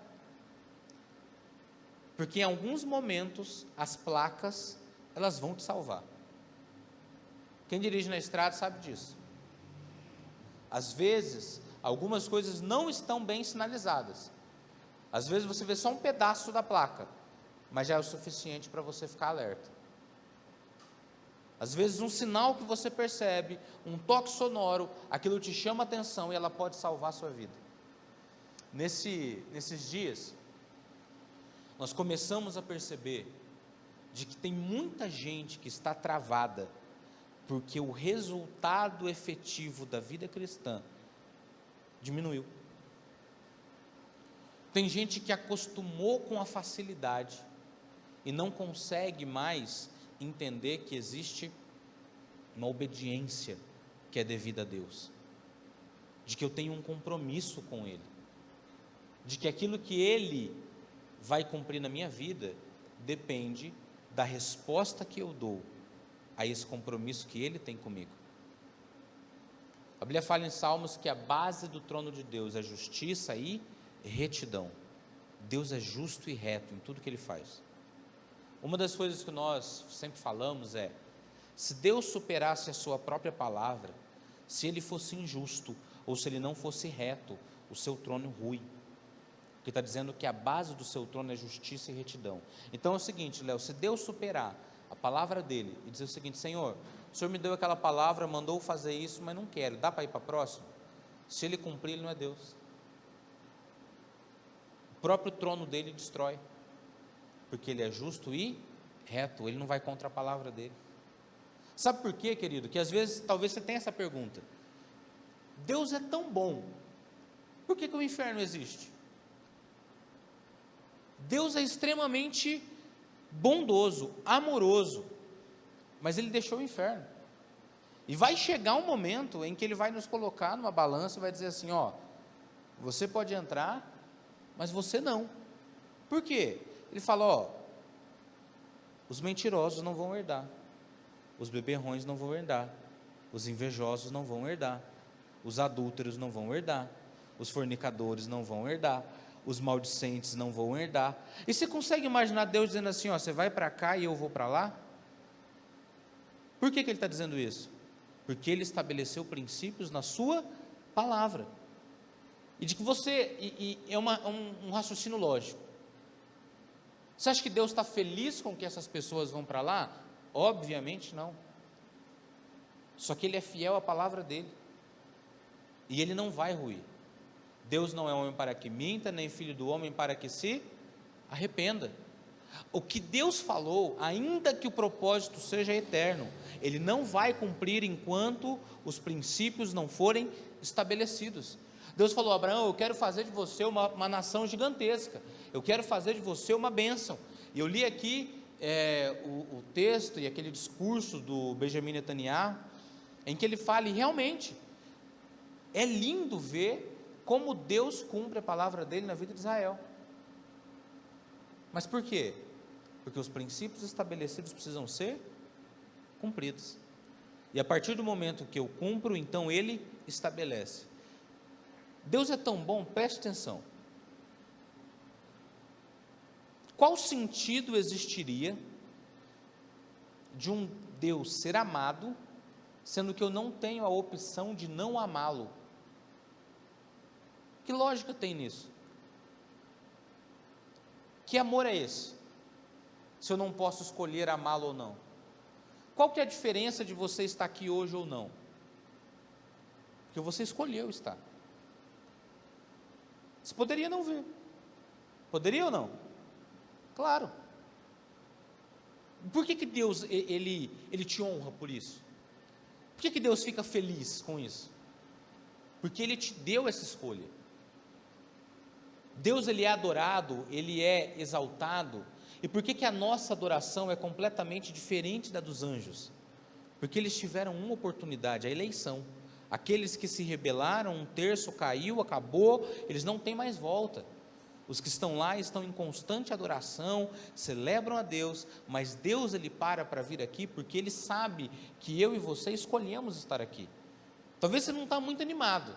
Porque em alguns momentos, as placas, elas vão te salvar. Quem dirige na estrada sabe disso. Às vezes, algumas coisas não estão bem sinalizadas. Às vezes você vê só um pedaço da placa, mas já é o suficiente para você ficar alerta. Às vezes um sinal que você percebe, um toque sonoro, aquilo te chama a atenção e ela pode salvar a sua vida. Nesses dias, nós começamos a perceber de que tem muita gente que está travada, porque o resultado efetivo da vida cristã diminuiu. Tem gente que acostumou com a facilidade e não consegue mais entender que existe uma obediência que é devida a Deus, de que eu tenho um compromisso com Ele, de que aquilo que Ele vai cumprir na minha vida depende da resposta que eu dou a esse compromisso que Ele tem comigo. A Bíblia fala em Salmos que a base do trono de Deus é justiça e retidão. Deus é justo e reto em tudo que Ele faz. Uma das coisas que nós sempre falamos é: se Deus superasse a sua própria palavra, se Ele fosse injusto, ou se Ele não fosse reto, o seu trono rui. Porque está dizendo que a base do seu trono é justiça e retidão. Então é o seguinte, Léo, se Deus superar a palavra dele e dizer o seguinte: Senhor, o Senhor me deu aquela palavra, mandou fazer isso, mas não quero, dá para ir para a próxima? Se Ele cumprir, Ele não é Deus. O próprio trono dele destrói, porque Ele é justo e reto, Ele não vai contra a palavra dele. Sabe por quê, querido? Que às vezes, talvez você tenha essa pergunta: Deus é tão bom, por que o inferno existe? Deus é extremamente bondoso, amoroso, mas Ele deixou o inferno, e vai chegar um momento em que Ele vai nos colocar numa balança e vai dizer assim: ó, você pode entrar, mas você não. Por quê? Ele fala: ó, os mentirosos não vão herdar, os beberrões não vão herdar, os invejosos não vão herdar, os adúlteros não vão herdar, os fornicadores não vão herdar, os maldicentes não vão herdar. E você consegue imaginar Deus dizendo assim: ó, você vai para cá e eu vou para lá? Por que Ele está dizendo isso? Porque Ele estabeleceu princípios na sua palavra, e de que você, é um raciocínio lógico. Você acha que Deus está feliz com que essas pessoas vão para lá? Obviamente não. Só que Ele é fiel à palavra dEle, e Ele não vai ruir. Deus não é homem para que minta, nem filho do homem para que se arrependa. O que Deus falou, ainda que o propósito seja eterno, Ele não vai cumprir enquanto os princípios não forem estabelecidos. Deus falou: Abraão, eu quero fazer de você uma nação gigantesca, eu quero fazer de você uma bênção. E eu li aqui o texto e aquele discurso do Benjamin Netanyahu, em que ele fala, e realmente é lindo ver como Deus cumpre a palavra dele na vida de Israel. Mas por quê? Porque os princípios estabelecidos precisam ser cumpridos. E a partir do momento que eu cumpro, então Ele estabelece. Deus é tão bom, preste atenção. Qual sentido existiria de um Deus ser amado, sendo que eu não tenho a opção de não amá-lo? Que lógica tem nisso? Que amor é esse, se eu não posso escolher amá-lo ou não? Qual que é a diferença de você estar aqui hoje ou não? Porque você escolheu estar. Você poderia não vir. Poderia ou não? Claro. Por que Deus, ele te honra por isso? Por que Deus fica feliz com isso? Porque Ele te deu essa escolha. Deus, Ele é adorado, Ele é exaltado. E por que a nossa adoração é completamente diferente da dos anjos? Porque eles tiveram uma oportunidade, a eleição. Aqueles que se rebelaram, um terço caiu, acabou, eles não têm mais volta. Os que estão lá estão em constante adoração, celebram a Deus, mas Deus, Ele para vir aqui, porque Ele sabe que eu e você escolhemos estar aqui. Talvez você não está muito animado,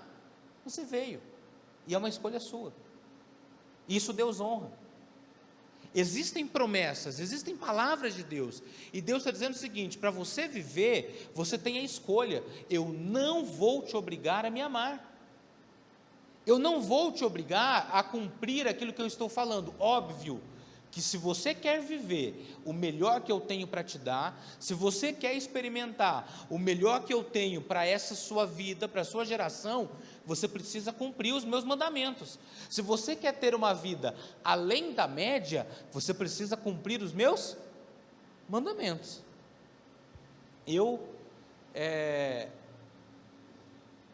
você veio, e é uma escolha sua. Isso Deus honra. Existem promessas, existem palavras de Deus, e Deus está dizendo o seguinte: para você viver, você tem a escolha. Eu não vou te obrigar a me amar, eu não vou te obrigar a cumprir aquilo que eu estou falando. Óbvio que se você quer viver o melhor que eu tenho para te dar, se você quer experimentar o melhor que eu tenho para essa sua vida, para a sua geração, você precisa cumprir os meus mandamentos. Se você quer ter uma vida além da média, você precisa cumprir os meus mandamentos. Eu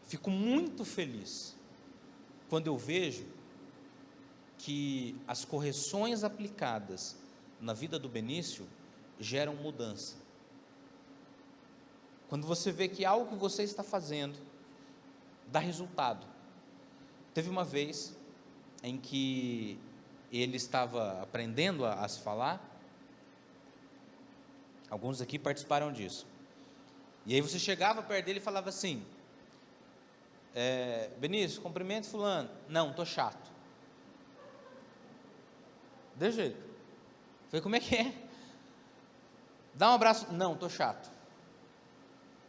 fico muito feliz quando eu vejo que as correções aplicadas na vida do Benício geram mudança. Quando você vê que algo que você está fazendo dá resultado. Teve uma vez em que ele estava aprendendo a se falar, alguns aqui participaram disso, e aí você chegava perto dele e falava assim: Benício, cumprimento fulano. Não, estou chato. De jeito. Falei, como é que é? Dá um abraço. Não, estou chato.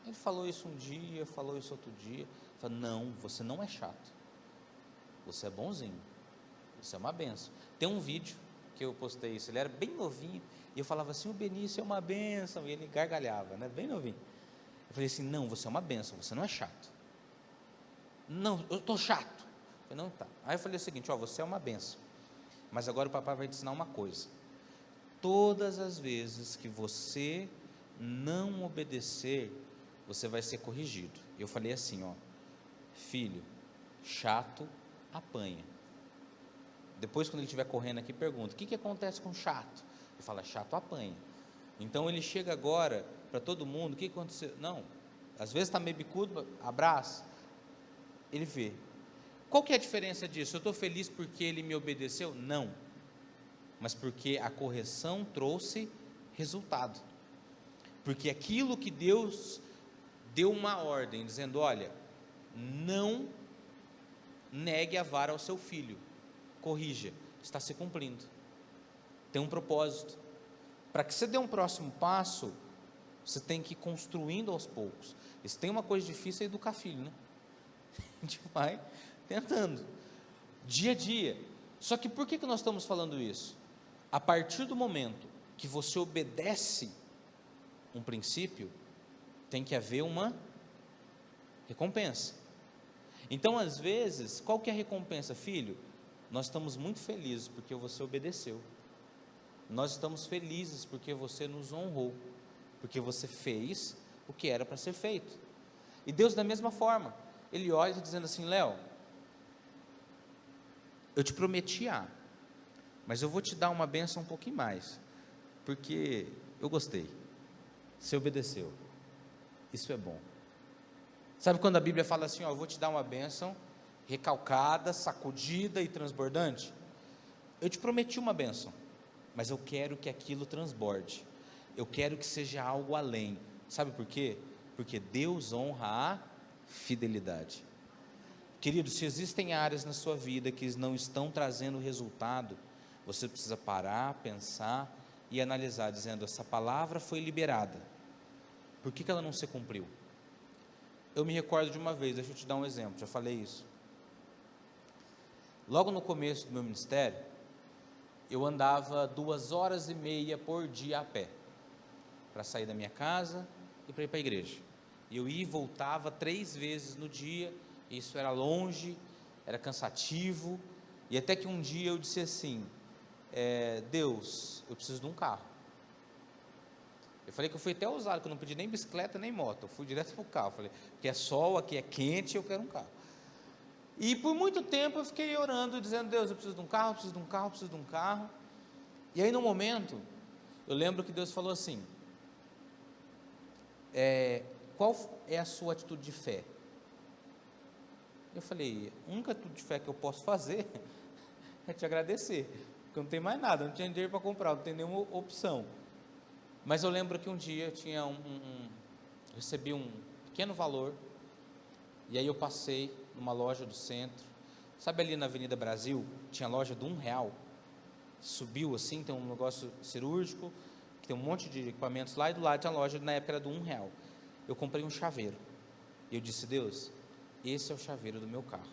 Ele falou isso um dia, falou isso outro dia. Eu falei, não, você não é chato. Você é bonzinho. Você é uma benção. Tem um vídeo que eu postei isso, ele era bem novinho, e eu falava assim, o Benício é uma benção, e ele gargalhava, né? Bem novinho. Eu falei assim, não, você é uma benção, você não é chato. Não, eu estou chato. Eu falei, não, tá. Aí eu falei o seguinte, você é uma benção, mas agora o papai vai te ensinar uma coisa: todas as vezes que você não obedecer, você vai ser corrigido. Eu falei assim, filho, chato apanha. Depois, quando ele estiver correndo aqui, pergunta, o que acontece com chato? Ele fala, chato apanha. Então ele chega agora para todo mundo, o que aconteceu? Não, às vezes está meio bicudo, abraça, ele vê. Qual que é a diferença disso? Eu estou feliz porque ele me obedeceu? Não, mas porque a correção trouxe resultado, porque aquilo que Deus deu uma ordem, dizendo, olha, não negue a vara ao seu filho, corrija, está se cumprindo, tem um propósito. Para que você dê um próximo passo, você tem que ir construindo aos poucos. E se tem uma coisa difícil, é educar filho, né? A gente vai tentando, dia a dia. Só que por que nós estamos falando isso? A partir do momento que você obedece um princípio, tem que haver uma recompensa. Então, às vezes, qual que é a recompensa? Filho, nós estamos muito felizes porque você obedeceu. Nós estamos felizes porque você nos honrou, porque você fez o que era para ser feito. E Deus, da mesma forma, Ele olha dizendo assim, Léo, eu te prometi A, mas eu vou te dar uma bênção um pouquinho mais, porque eu gostei, você obedeceu, isso é bom. Sabe quando a Bíblia fala assim, eu vou te dar uma bênção recalcada, sacudida e transbordante? Eu te prometi uma bênção, mas eu quero que aquilo transborde, eu quero que seja algo além. Sabe por quê? Porque Deus honra a fidelidade. Querido, se existem áreas na sua vida que não estão trazendo resultado, você precisa parar, pensar e analisar, dizendo: essa palavra foi liberada, por que ela não se cumpriu? Eu me recordo de uma vez, deixa eu te dar um exemplo, já falei isso. Logo no começo do meu ministério, eu andava 2h30 por dia a pé, para sair da minha casa e para ir para a igreja. E eu ia e voltava 3 vezes no dia. Isso era longe, era cansativo, e até que um dia eu disse assim: Deus, eu preciso de um carro. Eu falei que eu fui até ousado, que eu não pedi nem bicicleta nem moto, eu fui direto para o carro. Falei, porque é sol, aqui é quente, eu quero um carro. E por muito tempo eu fiquei orando, dizendo: Deus, eu preciso de um carro, eu preciso de um carro, eu preciso de um carro. E aí no momento, eu lembro que Deus falou assim: qual é a sua atitude de fé? Eu falei: a única atitude de fé que eu posso fazer é te agradecer, porque eu não tenho mais nada, eu não tinha dinheiro para comprar, não tenho nenhuma opção. Mas eu lembro que um dia eu tinha recebi um pequeno valor, e aí eu passei numa loja do centro, sabe ali na Avenida Brasil, tinha loja de R$1, subiu assim, tem um negócio cirúrgico, que tem um monte de equipamentos lá, e do lado tinha a loja, na época era de R$1, eu comprei um chaveiro, e eu disse: Deus, esse é o chaveiro do meu carro,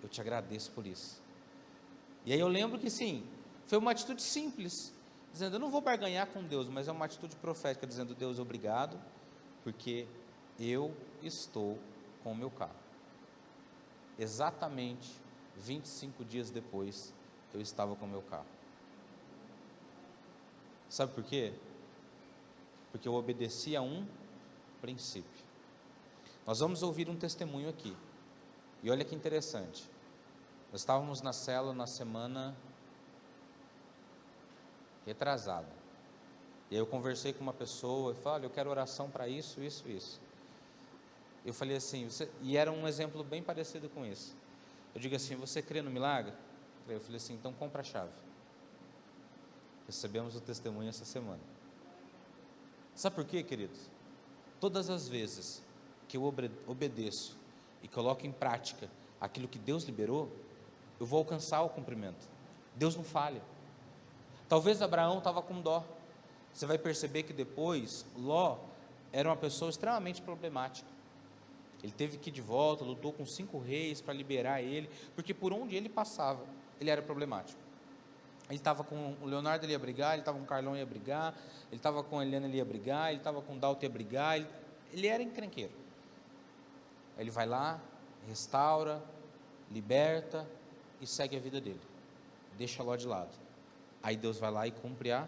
eu te agradeço por isso. E aí eu lembro que sim, foi uma atitude simples, dizendo: eu não vou barganhar com Deus, mas é uma atitude profética, dizendo: Deus, obrigado, porque eu estou com o meu carro. Exatamente 25 dias depois, eu estava com o meu carro. Sabe por quê? Porque eu obedeci a um princípio. Nós vamos ouvir um testemunho aqui, e olha que interessante. Nós estávamos na célula na semana retrasada, e aí eu conversei com uma pessoa, e falei: olha, eu quero oração para isso, isso, isso. Eu falei assim, e era um exemplo bem parecido com isso. Eu digo assim: você crê no milagre? Eu falei assim: então compra a chave. Recebemos o testemunho essa semana. Sabe por quê, queridos? Todas as vezes que eu obedeço e coloco em prática aquilo que Deus liberou, eu vou alcançar o cumprimento. Deus não falha. Talvez Abraão estava com dó. Você vai perceber que depois Ló era uma pessoa extremamente problemática. Ele teve que ir de volta, lutou com 5 reis para liberar ele, porque por onde ele passava, ele era problemático. Ele estava com o Leonardo, ele ia brigar, ele estava com o Carlão, ia brigar, ele estava com a Helena, ele ia brigar, ele estava com o Dalton, ia brigar, ele era encrenqueiro. Aí ele vai lá, restaura, liberta e segue a vida dele, deixa Ló de lado. Aí Deus vai lá e cumpre a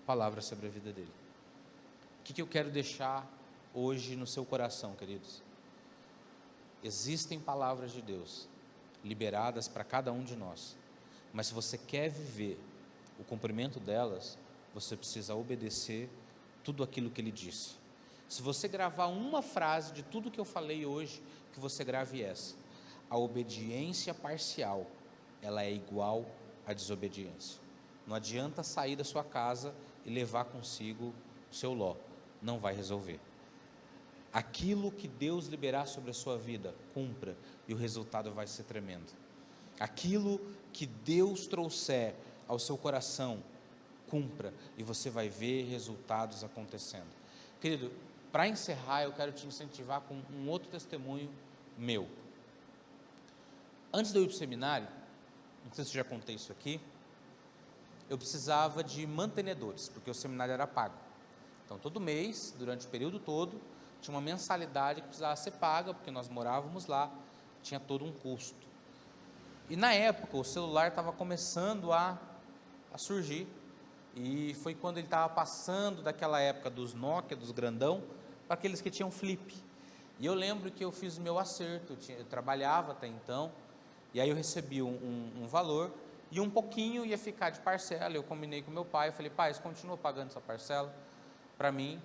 palavra sobre a vida dele. O que eu quero deixar hoje no seu coração, queridos? Existem palavras de Deus liberadas para cada um de nós, mas se você quer viver o cumprimento delas, você precisa obedecer tudo aquilo que Ele disse. Se você gravar uma frase de tudo que eu falei hoje, que você grave essa: a obediência parcial, ela é igual à desobediência. Não adianta sair da sua casa e levar consigo o seu Ló, não vai resolver. Aquilo que Deus liberar sobre a sua vida, cumpra, e o resultado vai ser tremendo. Aquilo que Deus trouxer ao seu coração, cumpra, e você vai ver resultados acontecendo. Querido, para encerrar, eu quero te incentivar com um outro testemunho meu. Antes de eu ir para o seminário, não sei se eu já contei isso aqui, eu precisava de mantenedores, porque o seminário era pago. Então todo mês, durante o período todo, tinha uma mensalidade que precisava ser paga, porque nós morávamos lá, tinha todo um custo. E na época o celular estava começando a surgir, e foi quando ele estava passando daquela época dos Nokia, dos grandão, para aqueles que tinham flip. E eu lembro que eu fiz o meu acerto, eu trabalhava até então, e aí eu recebi um valor, e um pouquinho ia ficar de parcela. Eu combinei com meu pai, eu falei: pai, você continua pagando essa parcela para mim,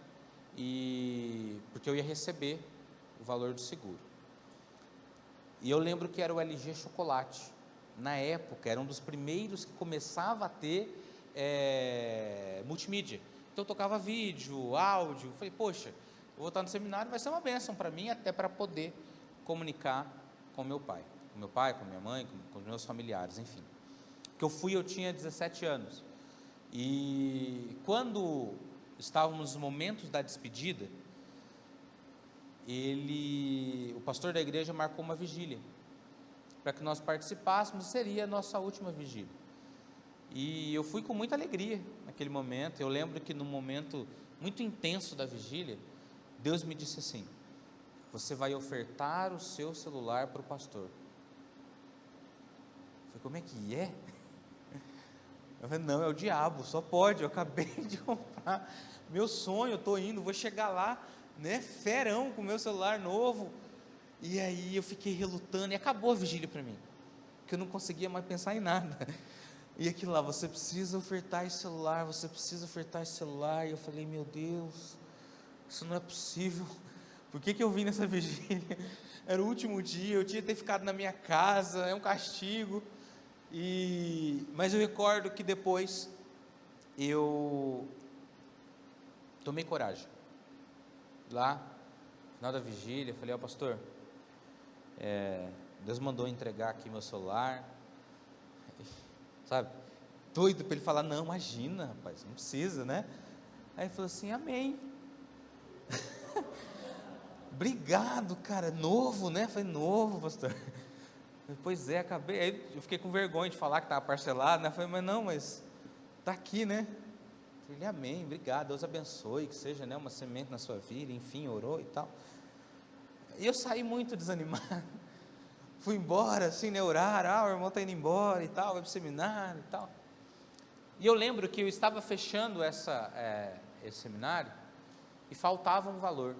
porque eu ia receber o valor do seguro. E eu lembro que era o LG Chocolate, na época era um dos primeiros que começava a ter multimídia. Então eu tocava vídeo, áudio. Falei, poxa, eu vou estar no seminário, vai ser uma bênção para mim, até para poder comunicar com meu pai, com minha mãe, com os meus familiares, enfim. Que eu tinha 17 anos. E quando estávamos nos momentos da despedida, o pastor da igreja marcou uma vigília para que nós participássemos, seria a nossa última vigília. E eu fui com muita alegria naquele momento. Eu lembro que no momento muito intenso da vigília, Deus me disse assim: você vai ofertar o seu celular para o pastor. Eu falei, como é que é? Eu falei, não, é o diabo, só pode, eu acabei de comprar, meu sonho, eu estou indo, vou chegar lá, né, ferão, com o meu celular novo. E aí eu fiquei relutando, e acabou a vigília para mim, porque eu não conseguia mais pensar em nada. E aquilo lá, você precisa ofertar esse celular, você precisa ofertar esse celular. E eu falei, meu Deus, isso não é possível. Por que eu vim nessa vigília? Era o último dia, eu tinha que ter ficado na minha casa, é um castigo. Mas eu recordo que depois eu tomei coragem. Lá, no final da vigília, eu falei, pastor, Deus mandou entregar aqui meu celular, sabe, doido para ele falar, não, imagina, rapaz, não precisa, né? Aí ele falou assim, amém. Obrigado, cara, novo, né? Eu falei, novo, pastor. Pois é, acabei. Aí eu fiquei com vergonha de falar que estava parcelado, né? Eu falei, mas está aqui, né? Eu falei, amém, obrigado, Deus abençoe, que seja, né, uma semente na sua vida, enfim, orou e tal. E eu saí muito desanimado. Fui embora, assim, né, orar, o irmão está indo embora e tal, vai para o seminário e tal. E eu lembro que eu estava fechando esse seminário e faltava um valor.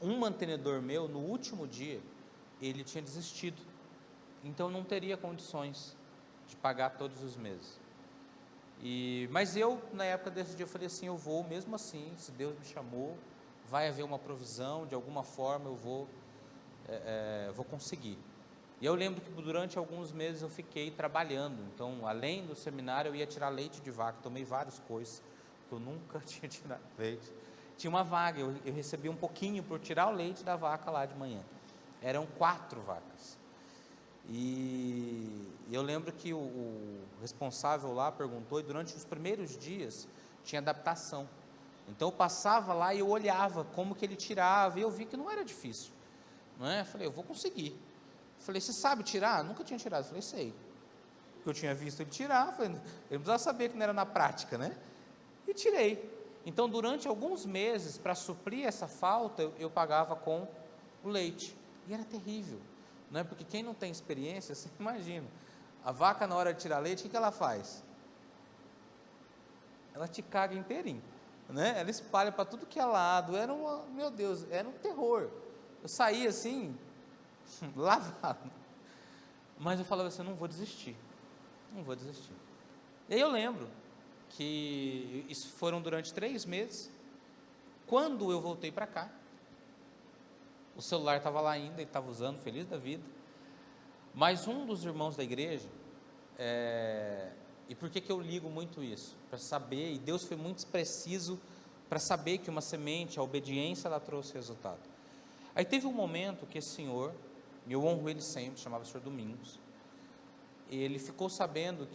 Um mantenedor meu, no último dia, ele tinha desistido, então não teria condições de pagar todos os meses. Mas eu, na época desse dia, eu falei assim, eu vou mesmo assim, se Deus me chamou, vai haver uma provisão, de alguma forma eu vou conseguir. E eu lembro que durante alguns meses eu fiquei trabalhando, então além do seminário eu ia tirar leite de vaca, tomei vários coices, que eu nunca tinha tirado leite. Tinha uma vaga, eu recebi um pouquinho por tirar o leite da vaca lá de manhã. Eram 4 vacas. E eu lembro que o responsável lá perguntou, e durante os primeiros dias tinha adaptação. Então eu passava lá e eu olhava como que ele tirava, e eu vi que não era difícil, não é? Eu falei, eu vou conseguir. Eu falei, você sabe tirar? Nunca tinha tirado. Eu falei, sei. Porque eu tinha visto ele tirar, eu falei, ele precisava saber que não era na prática, né? E tirei. Então durante alguns meses, para suprir essa falta, eu pagava com o leite. E era terrível, não é? Porque quem não tem experiência, você imagina, a vaca na hora de tirar leite, o que ela faz? Ela te caga inteirinho, né? Ela espalha para tudo que é lado, meu Deus, era um terror. Eu saía assim, lavado, mas eu falava assim, não vou desistir. E aí eu lembro que isso foram durante 3 meses, quando eu voltei para cá, o celular estava lá ainda, ele estava usando, feliz da vida, mas um dos irmãos da igreja, e por que eu ligo muito isso? Para saber, e Deus foi muito preciso, para saber que uma semente, a obediência, ela trouxe resultado. Aí teve um momento que esse senhor, e eu honro ele sempre, chamava o senhor Domingos, ele ficou sabendo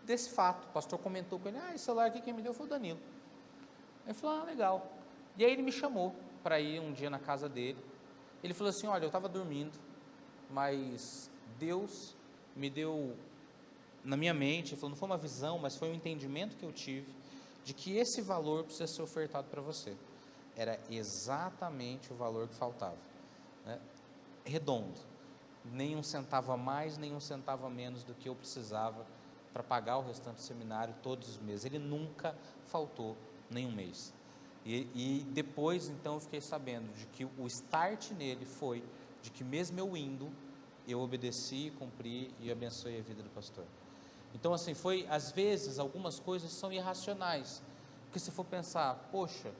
desse fato, o pastor comentou com ele, esse celular aqui quem me deu foi o Danilo. Ele falou, legal. E aí ele me chamou para ir um dia na casa dele. Ele falou assim, olha, eu estava dormindo, mas Deus me deu na minha mente, ele falou, não foi uma visão, mas foi um entendimento que eu tive, de que esse valor precisa ser ofertado para você. Era exatamente o valor que faltava, né? Redondo, nem um centavo a mais, nem um centavo a menos do que eu precisava para pagar o restante do seminário todos os meses. Ele nunca faltou nenhum mês. E depois, então, eu fiquei sabendo de que o start nele foi de que mesmo eu indo, eu obedeci, cumpri e abençoei a vida do pastor. Então, assim, às vezes, algumas coisas são irracionais, porque se for pensar, poxa,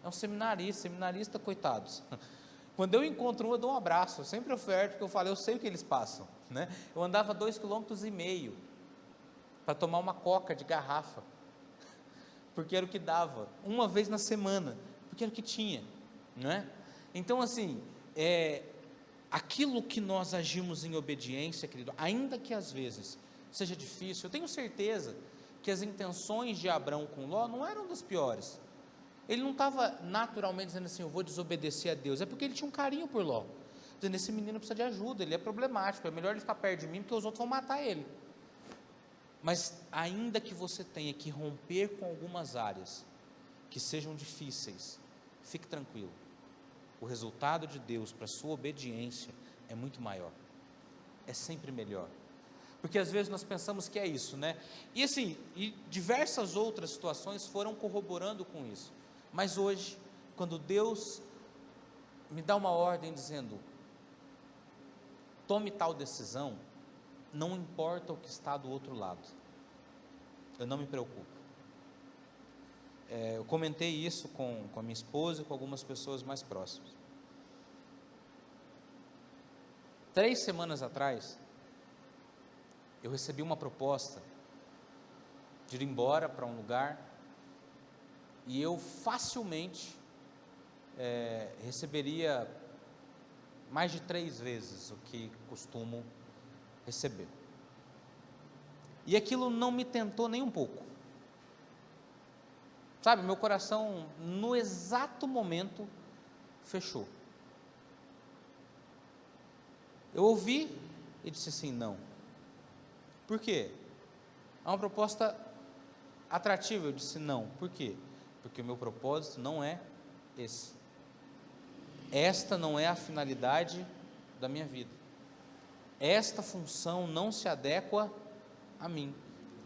é um seminarista, coitados. Quando eu encontro um, eu dou um abraço, eu sempre oferto, porque eu falo, eu sei o que eles passam, né? Eu andava 2,5 km, para tomar uma coca de garrafa, porque era o que dava, uma vez na semana, porque era o que tinha, não é? Então assim, aquilo que nós agimos em obediência, querido, ainda que às vezes seja difícil, eu tenho certeza que as intenções de Abrão com Ló não eram das piores. Ele não estava naturalmente dizendo assim, eu vou desobedecer a Deus, é porque ele tinha um carinho por Ló, dizendo, esse menino precisa de ajuda, ele é problemático, é melhor ele ficar perto de mim, porque os outros vão matar ele. Mas ainda que você tenha que romper com algumas áreas que sejam difíceis, fique tranquilo, o resultado de Deus para a sua obediência é muito maior, é sempre melhor, porque às vezes nós pensamos que é isso, né? E assim, e diversas outras situações foram corroborando com isso, mas hoje, quando Deus me dá uma ordem dizendo, tome tal decisão, não importa o que está do outro lado, eu não me preocupo. Eu comentei isso com a minha esposa e com algumas pessoas mais próximas. 3 semanas atrás, eu recebi uma proposta de ir embora para um lugar, e eu facilmente receberia mais de 3 vezes o que costumo receber, e aquilo não me tentou nem um pouco, sabe, meu coração no exato momento fechou. Eu ouvi e disse assim, não. Por quê? É uma proposta atrativa, eu disse não. Por quê? Porque o meu propósito não é esse, esta não é a finalidade da minha vida, esta função não se adequa a mim,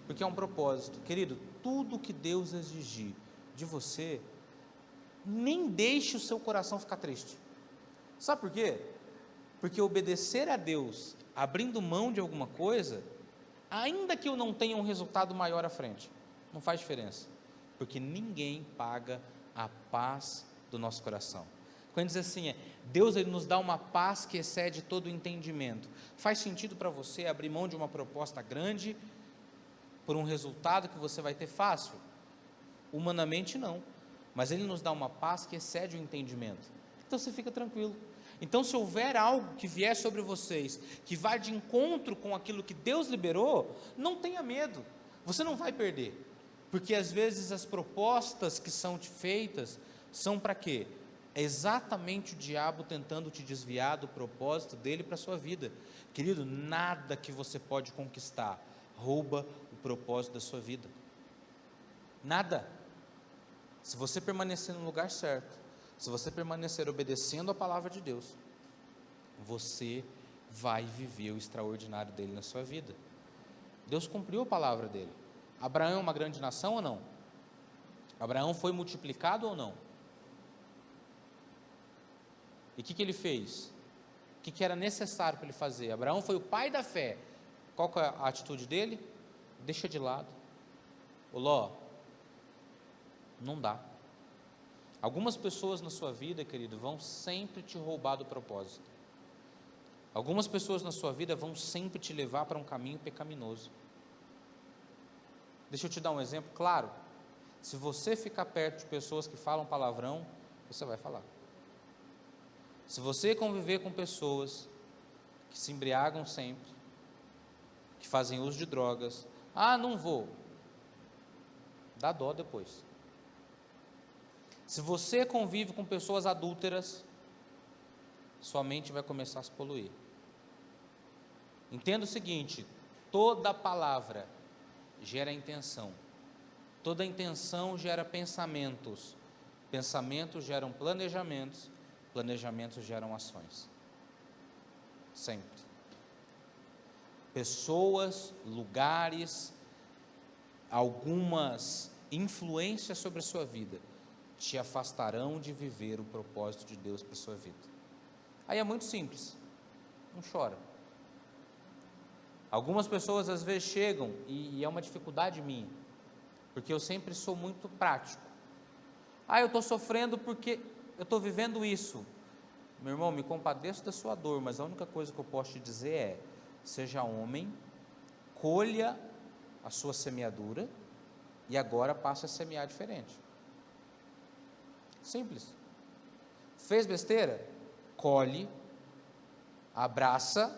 porque é um propósito, querido. Tudo que Deus exigir de você, nem deixe o seu coração ficar triste. Sabe por quê? Porque obedecer a Deus, abrindo mão de alguma coisa, ainda que eu não tenha um resultado maior à frente, não faz diferença, porque ninguém paga a paz do nosso coração. Quando diz assim, Deus ele nos dá uma paz que excede todo o entendimento. Faz sentido para você abrir mão de uma proposta grande por um resultado que você vai ter fácil? Humanamente não, mas Ele nos dá uma paz que excede o entendimento, então você fica tranquilo. Então se houver algo que vier sobre vocês, que vá de encontro com aquilo que Deus liberou, não tenha medo, você não vai perder, porque às vezes as propostas que são feitas, são para quê? É exatamente o diabo tentando te desviar do propósito dele para a sua vida. Querido, nada que você pode conquistar rouba o propósito da sua vida, nada. Se você permanecer no lugar certo, se você permanecer obedecendo a palavra de Deus, você vai viver o extraordinário dele na sua vida. Deus cumpriu a palavra dele. Abraão é uma grande nação ou não? Abraão foi multiplicado ou não? E o que ele fez? O que era necessário para ele fazer? Abraão foi o pai da fé. Qual que é a atitude dele? Deixa de lado. Ô Ló, não dá. Algumas pessoas na sua vida, querido, vão sempre te roubar do propósito. Algumas pessoas na sua vida vão sempre te levar para um caminho pecaminoso. Deixa eu te dar um exemplo claro. Se você ficar perto de pessoas que falam palavrão, você vai falar. Se você conviver com pessoas que se embriagam sempre, que fazem uso de drogas, não vou, dá dó depois. Se você convive com pessoas adúlteras, sua mente vai começar a se poluir. Entenda o seguinte, toda palavra gera intenção, toda intenção gera pensamentos, pensamentos geram planejamentos, planejamentos geram ações, sempre. Pessoas, lugares, algumas influências sobre a sua vida, te afastarão de viver o propósito de Deus para a sua vida. Aí é muito simples, não chora. Algumas pessoas às vezes chegam, e é uma dificuldade minha, porque eu sempre sou muito prático. Eu estou sofrendo porque eu estou vivendo isso. Meu irmão, me compadeço da sua dor, mas a única coisa que eu posso te dizer é, seja homem, colha a sua semeadura e agora passa a semear diferente. Simples. Fez besteira? Colhe, abraça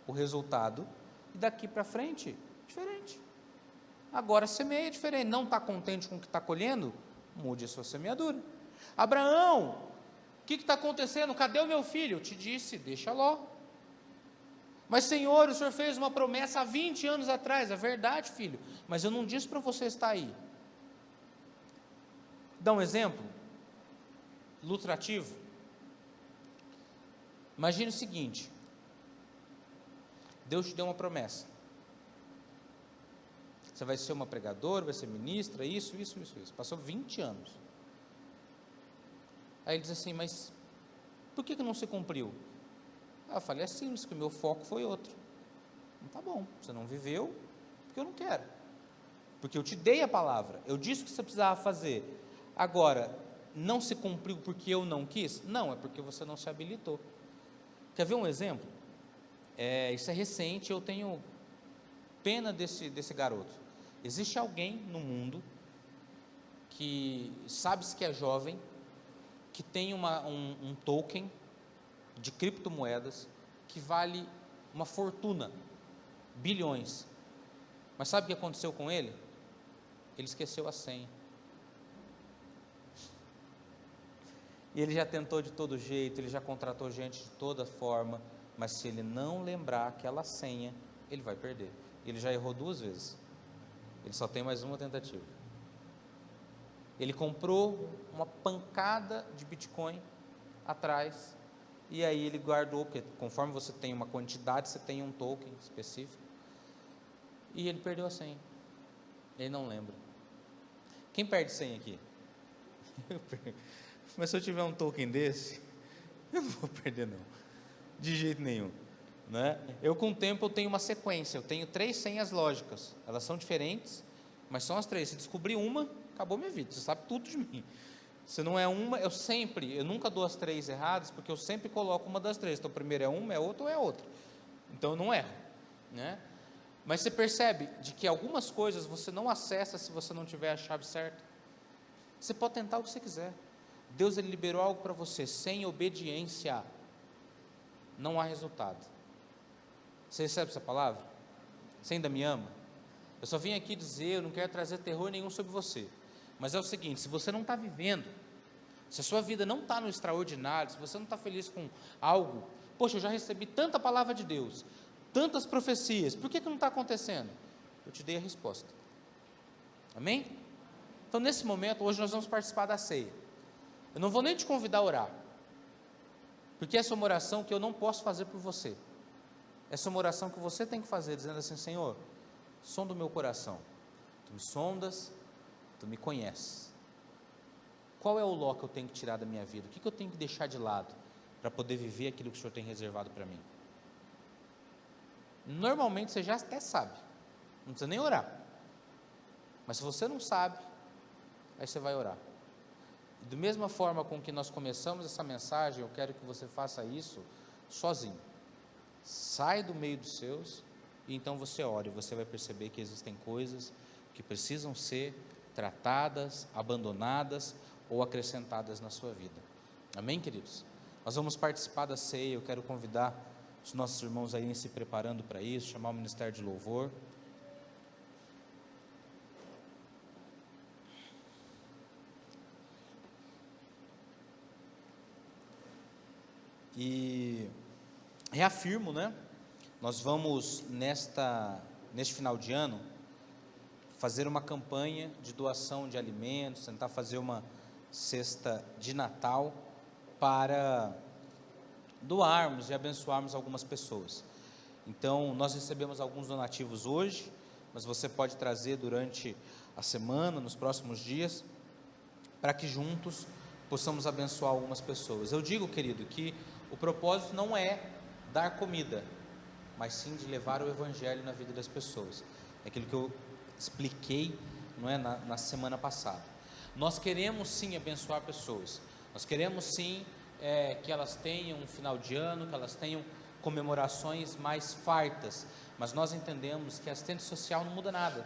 o resultado e daqui para frente, diferente. Agora semeia diferente. Não está contente com o que está colhendo? Mude a sua semeadura. Abraão, o que está acontecendo? Cadê o meu filho? Eu te disse, deixa Ló. Mas Senhor, o Senhor fez uma promessa há 20 anos atrás. É verdade, filho, mas eu não disse para você estar aí. Dá um exemplo ilustrativo. Imagine o seguinte: Deus te deu uma promessa. Você vai ser uma pregadora, vai ser ministra, isso. Passou 20 anos. Aí ele diz assim, mas por que não se cumpriu? Eu falei, é simples, que o meu foco foi outro. Tá bom, você não viveu, porque eu não quero. Porque eu te dei a palavra, eu disse o que você precisava fazer. Agora, não se cumpriu porque eu não quis? Não, é porque você não se habilitou. Quer ver um exemplo? Isso é recente, eu tenho pena desse garoto. Existe alguém no mundo que sabe-se que é jovem, que tem um token de criptomoedas que vale uma fortuna, bilhões. Mas sabe o que aconteceu com ele? Ele esqueceu a senha. E ele já tentou de todo jeito, ele já contratou gente de toda forma, mas se ele não lembrar aquela senha, ele vai perder. Ele já errou 2 vezes. Ele só tem mais uma tentativa. Ele comprou uma pancada de Bitcoin atrás, e aí ele guardou, porque conforme você tem uma quantidade, você tem um token específico, e ele perdeu a senha. Ele não lembra. Quem perde senha aqui? Eu perco. Mas se eu tiver um token desse, eu não vou perder não, de jeito nenhum, né? Eu com o tempo eu tenho uma sequência, eu tenho 3 senhas lógicas, elas são diferentes, mas são as 3, se descobrir uma, acabou minha vida, você sabe tudo de mim. Se não é uma, eu nunca dou as 3 erradas, porque eu sempre coloco uma das 3, então primeiro é uma, é outra ou é outra, então eu não erro, né? Mas você percebe de que algumas coisas você não acessa se você não tiver a chave certa. Você pode tentar o que você quiser. Deus, Ele liberou algo para você, sem obediência não há resultado. Você recebe essa palavra? Você ainda me ama? Eu só vim aqui dizer, eu não quero trazer terror nenhum sobre você, mas é o seguinte: se você não está vivendo, se a sua vida não está no extraordinário, se você não está feliz com algo, poxa, eu já recebi tanta palavra de Deus, tantas profecias, por que não está acontecendo? Eu te dei a resposta. Amém? Então nesse momento, hoje nós vamos participar da ceia. Eu não vou nem te convidar a orar, porque essa é uma oração que eu não posso fazer por você. Essa é uma oração que você tem que fazer, dizendo assim: Senhor, sonda o meu coração, Tu me sondas, Tu me conheces. Qual é o Ló que eu tenho que tirar da minha vida? O que eu tenho que deixar de lado para poder viver aquilo que o Senhor tem reservado para mim? Normalmente você já até sabe, não precisa nem orar, mas se você não sabe, aí você vai orar. Da mesma forma com que nós começamos essa mensagem, eu quero que você faça isso sozinho. Sai do meio dos seus e então você ore, e você vai perceber que existem coisas que precisam ser tratadas, abandonadas ou acrescentadas na sua vida. Amém, queridos? Nós vamos participar da ceia. Eu quero convidar os nossos irmãos a irem se preparando para isso, chamar o Ministério de Louvor. E reafirmo, né? Nós vamos neste final de ano fazer uma campanha de doação de alimentos, tentar fazer uma cesta de Natal para doarmos e abençoarmos algumas pessoas. Então nós recebemos alguns donativos hoje, mas você pode trazer durante a semana, nos próximos dias, para que juntos possamos abençoar algumas pessoas. Eu digo, querido, que o propósito não é dar comida, mas sim de levar o Evangelho na vida das pessoas. É aquilo que eu expliquei, não é, na semana passada. Nós queremos sim abençoar pessoas, nós queremos sim que elas tenham um final de ano, que elas tenham comemorações mais fartas, mas nós entendemos que a assistência social não muda nada.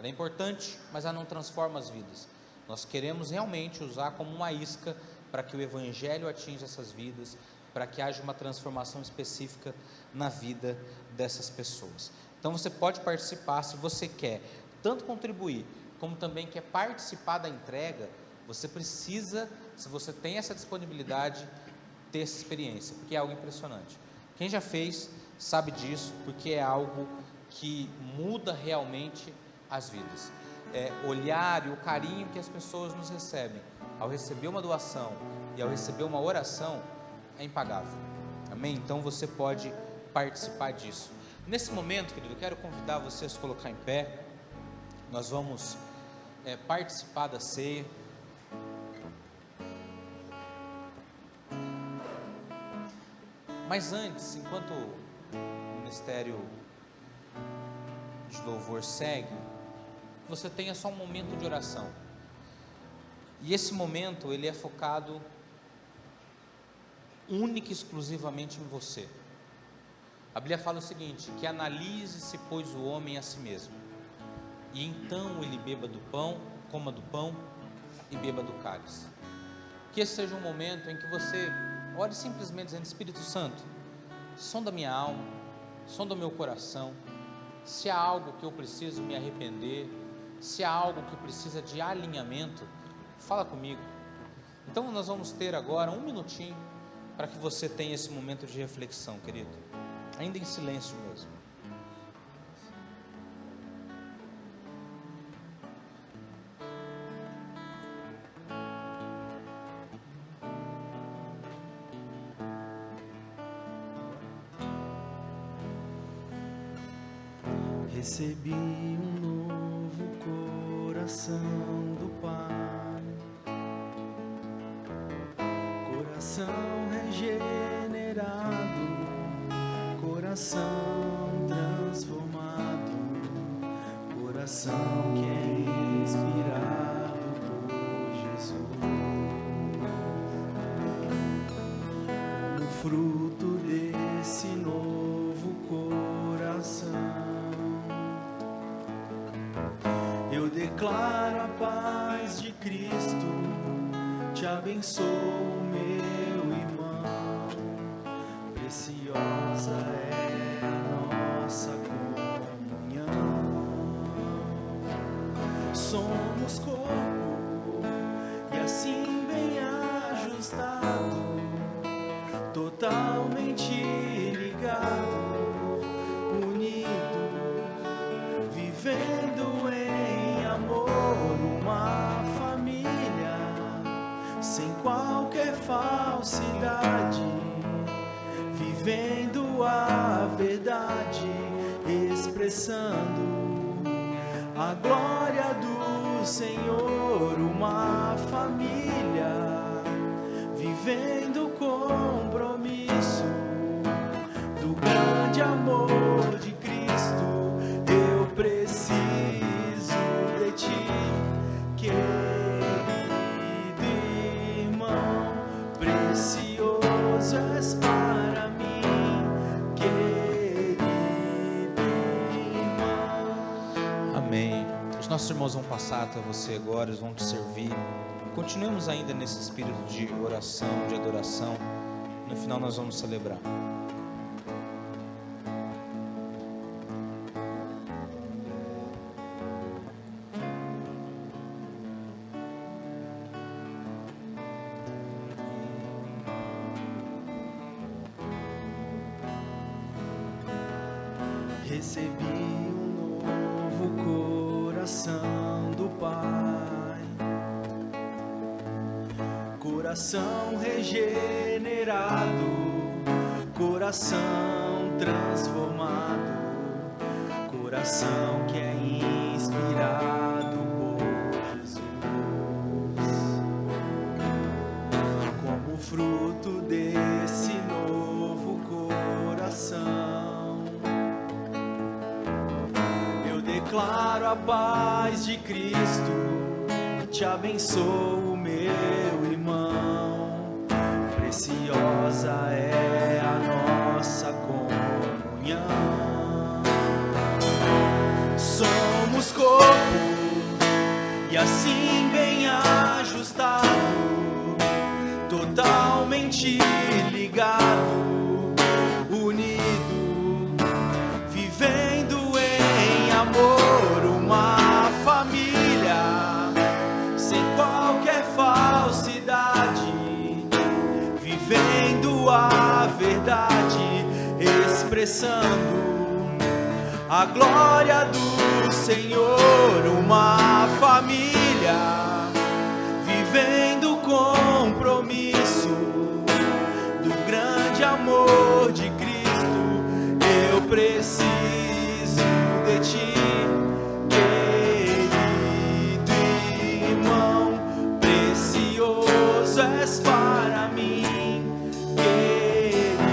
Ela é importante, mas ela não transforma as vidas. Nós queremos realmente usar como uma isca para que o Evangelho atinja essas vidas, para que haja uma transformação específica na vida dessas pessoas. Então você pode participar, se você quer tanto contribuir, como também quer participar da entrega. Você precisa, se você tem essa disponibilidade, ter essa experiência, porque é algo impressionante. Quem já fez sabe disso, porque é algo que muda realmente as vidas. Olhar e o carinho que as pessoas nos recebem ao receber uma doação e ao receber uma oração é impagável. Amém? Então você pode participar disso. Nesse momento, querido, eu quero convidar você a se colocar em pé. Nós vamos participar da ceia. Mas antes, enquanto o ministério de louvor segue, você tenha só um momento de oração. E esse momento, ele é focado única e exclusivamente em você. A Bíblia fala o seguinte: que analise-se, pois, o homem a si mesmo, e então ele beba do pão, coma do pão e beba do cálice. Que esse seja um momento em que você ore simplesmente dizendo: Espírito Santo, sonda minha alma, sonda o meu coração, se há algo que eu preciso me arrepender, se há algo que precisa de alinhamento, fala comigo. Então nós vamos ter agora um minutinho para que você tenha esse momento de reflexão, querido, ainda em silêncio mesmo. Recebi um novo coração do Pai, coração regenerado, coração transformado, coração que é inspirado por Jesus. Como fruto desse novo coração, eu declaro a paz de Cristo, te abençoo, meu irmão. Preciosa é a nossa comunhão. Somos corpo e assim bem ajustado, totalmente ligado, unido, vivendo em amor, uma família sem qualquer falsidade, vivendo a verdade, expressando a glória do Senhor, uma família vivendo o compromisso do grande amor de Cristo. Eu preciso de ti, querido irmão, precioso és para mim, querido irmão. Amém. Os nossos irmãos vão passar até você agora, eles vão te servir. Continuemos ainda nesse espírito de oração, de adoração. No final nós vamos celebrar. Recebi um novo coração do Pai, coração regenerado, coração transformado, coração que é inspirado por Jesus. Como fruto desse novo coração, eu declaro a paz de Cristo, te abençoo, meu irmão. Preciosa é a nossa comunhão. Somos sermos corpo, e assim bem ajustado, totalmente ligado, unido, vivendo em amor, uma família, sem qualquer falsidade, vivendo a verdade, expressando a glória do Senhor, uma família, vivendo o compromisso do grande amor de Cristo. Eu preciso de ti, querido irmão, precioso és para mim, querido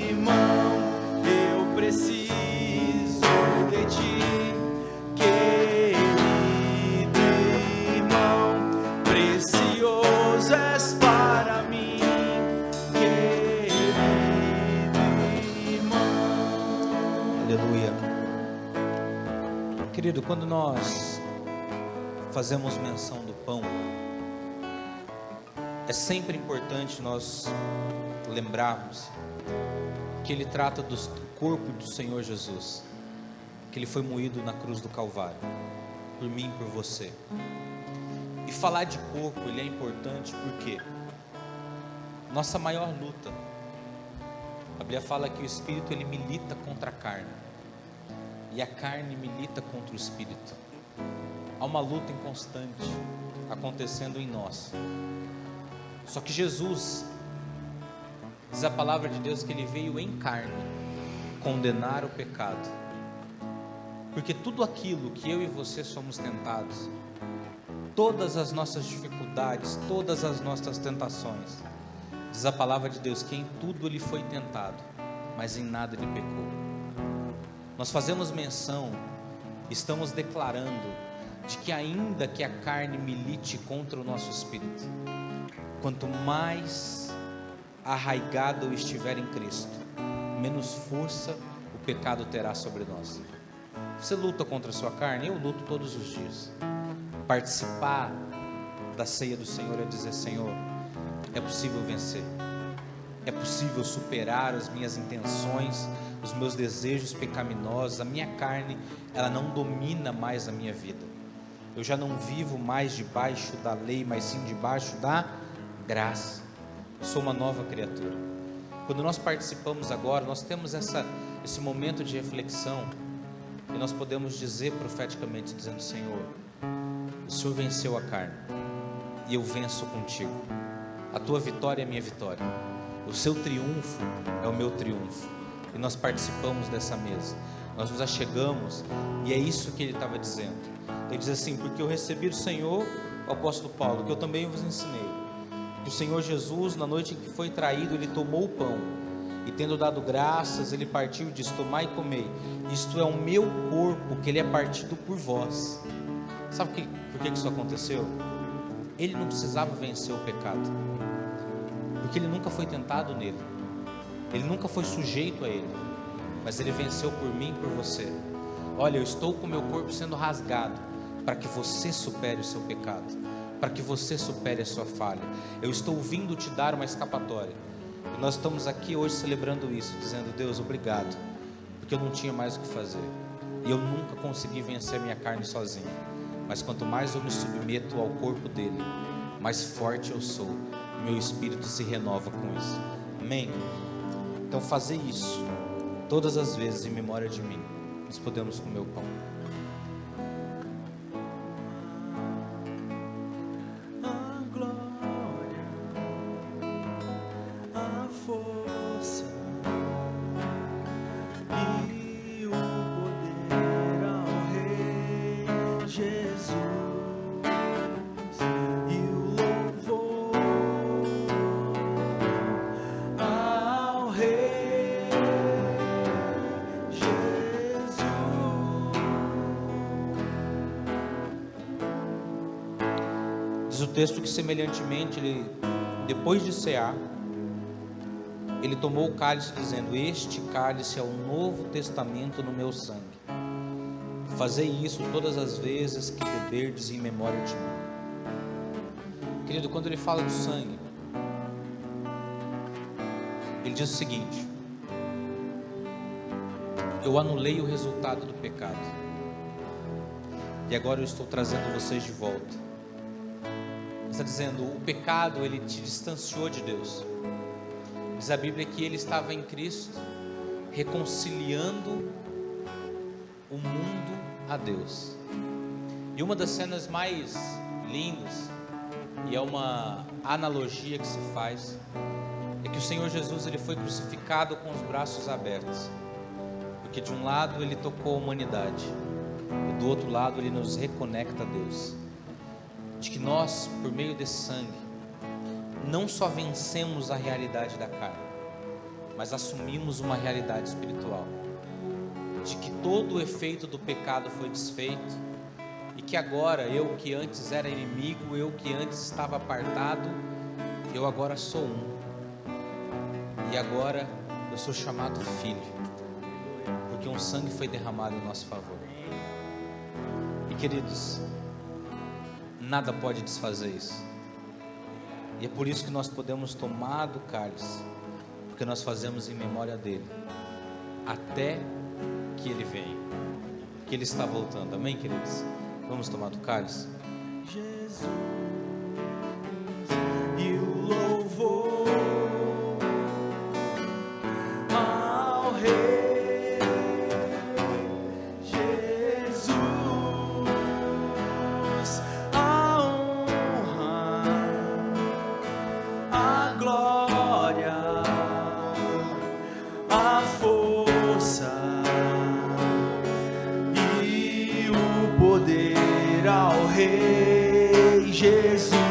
irmão, eu preciso de ti, querido irmão, precioso és para mim, querido irmão. Aleluia. Querido, quando nós fazemos menção do pão, é sempre importante nós lembrarmos que ele trata do corpo do Senhor Jesus, que ele foi moído na cruz do Calvário, por mim e por você. E falar de corpo, ele é importante porque nossa maior luta, a Bíblia fala que o Espírito ele milita contra a carne, e a carne milita contra o Espírito. Há uma luta inconstante acontecendo em nós. Só que Jesus, diz a palavra de Deus que ele veio em carne condenar o pecado, porque tudo aquilo que eu e você somos tentados, todas as nossas dificuldades, todas as nossas tentações, diz a palavra de Deus que em tudo ele foi tentado, mas em nada ele pecou. Nós fazemos menção, estamos declarando de que ainda que a carne milite contra o nosso espírito, quanto mais arraigado eu estiver em Cristo, menos força o pecado terá sobre nós. Você luta contra a sua carne? Eu luto todos os dias. Participar da ceia do Senhor é dizer: Senhor, é possível vencer, é possível superar as minhas intenções, os meus desejos pecaminosos. A minha carne, ela não domina mais a minha vida. Eu já não vivo mais debaixo da lei, mas sim debaixo da graça. Eu sou uma nova criatura. Quando nós participamos agora, nós temos esse momento de reflexão, e nós podemos dizer profeticamente, dizendo: Senhor, o Senhor venceu a carne, e eu venço contigo. A tua vitória é a minha vitória, o seu triunfo é o meu triunfo. E nós participamos dessa mesa, nós nos achegamos, e é isso que ele estava dizendo. Ele diz assim: porque eu recebi do Senhor, o apóstolo Paulo, que eu também vos ensinei, que o Senhor Jesus, na noite em que foi traído, ele tomou o pão, e tendo dado graças, ele partiu e disse: tomai e comei, isto é o meu corpo, que ele é partido por vós. Sabe por que isso aconteceu? Ele não precisava vencer o pecado, porque ele nunca foi tentado nele, ele nunca foi sujeito a ele, mas ele venceu por mim e por você. Olha, eu estou com o meu corpo sendo rasgado, para que você supere o seu pecado, para que você supere a sua falha. Eu estou vindo te dar uma escapatória, e nós estamos aqui hoje celebrando isso, dizendo: Deus, obrigado, porque eu não tinha mais o que fazer, e eu nunca consegui vencer a minha carne sozinho, mas quanto mais eu me submeto ao corpo dele, mais forte eu sou, meu espírito se renova com isso. Amém? Então fazer isso todas as vezes em memória de mim. Nós podemos comer o pão. A glória, a força e o poder ao Rei Jesus, e o louvor ao Rei Jesus. Diz o texto que semelhantemente ele, depois de cear, ele tomou o cálice dizendo: este cálice é o novo testamento no meu sangue. Fazei isso todas as vezes que beberdes em memória de mim. Querido, quando ele fala do sangue, ele diz o seguinte: eu anulei o resultado do pecado, e agora eu estou trazendo vocês de volta. Ele está dizendo, o pecado, ele te distanciou de Deus. Diz a Bíblia que ele estava em Cristo, reconciliando o mundo a Deus. E uma das cenas mais lindas, e é uma analogia que se faz, é que o Senhor Jesus, ele foi crucificado com os braços abertos, porque de um lado ele tocou a humanidade, e do outro lado ele nos reconecta a Deus. De que nós, por meio desse sangue, não só vencemos a realidade da carne, mas assumimos uma realidade espiritual, de que todo o efeito do pecado foi desfeito, e que agora, eu que antes era inimigo, eu que antes estava apartado, eu agora sou um, e agora eu sou chamado filho, porque um sangue foi derramado em nosso favor. E queridos, nada pode desfazer isso, e é por isso que nós podemos tomar do cálice, porque nós fazemos em memória dele, até que ele venha, que ele está voltando. Amém, queridos? Vamos tomar do cálice. Jesus e o louvor ao Rei Jesus, a honra, a glória, a força e o poder ao Rei Jesus.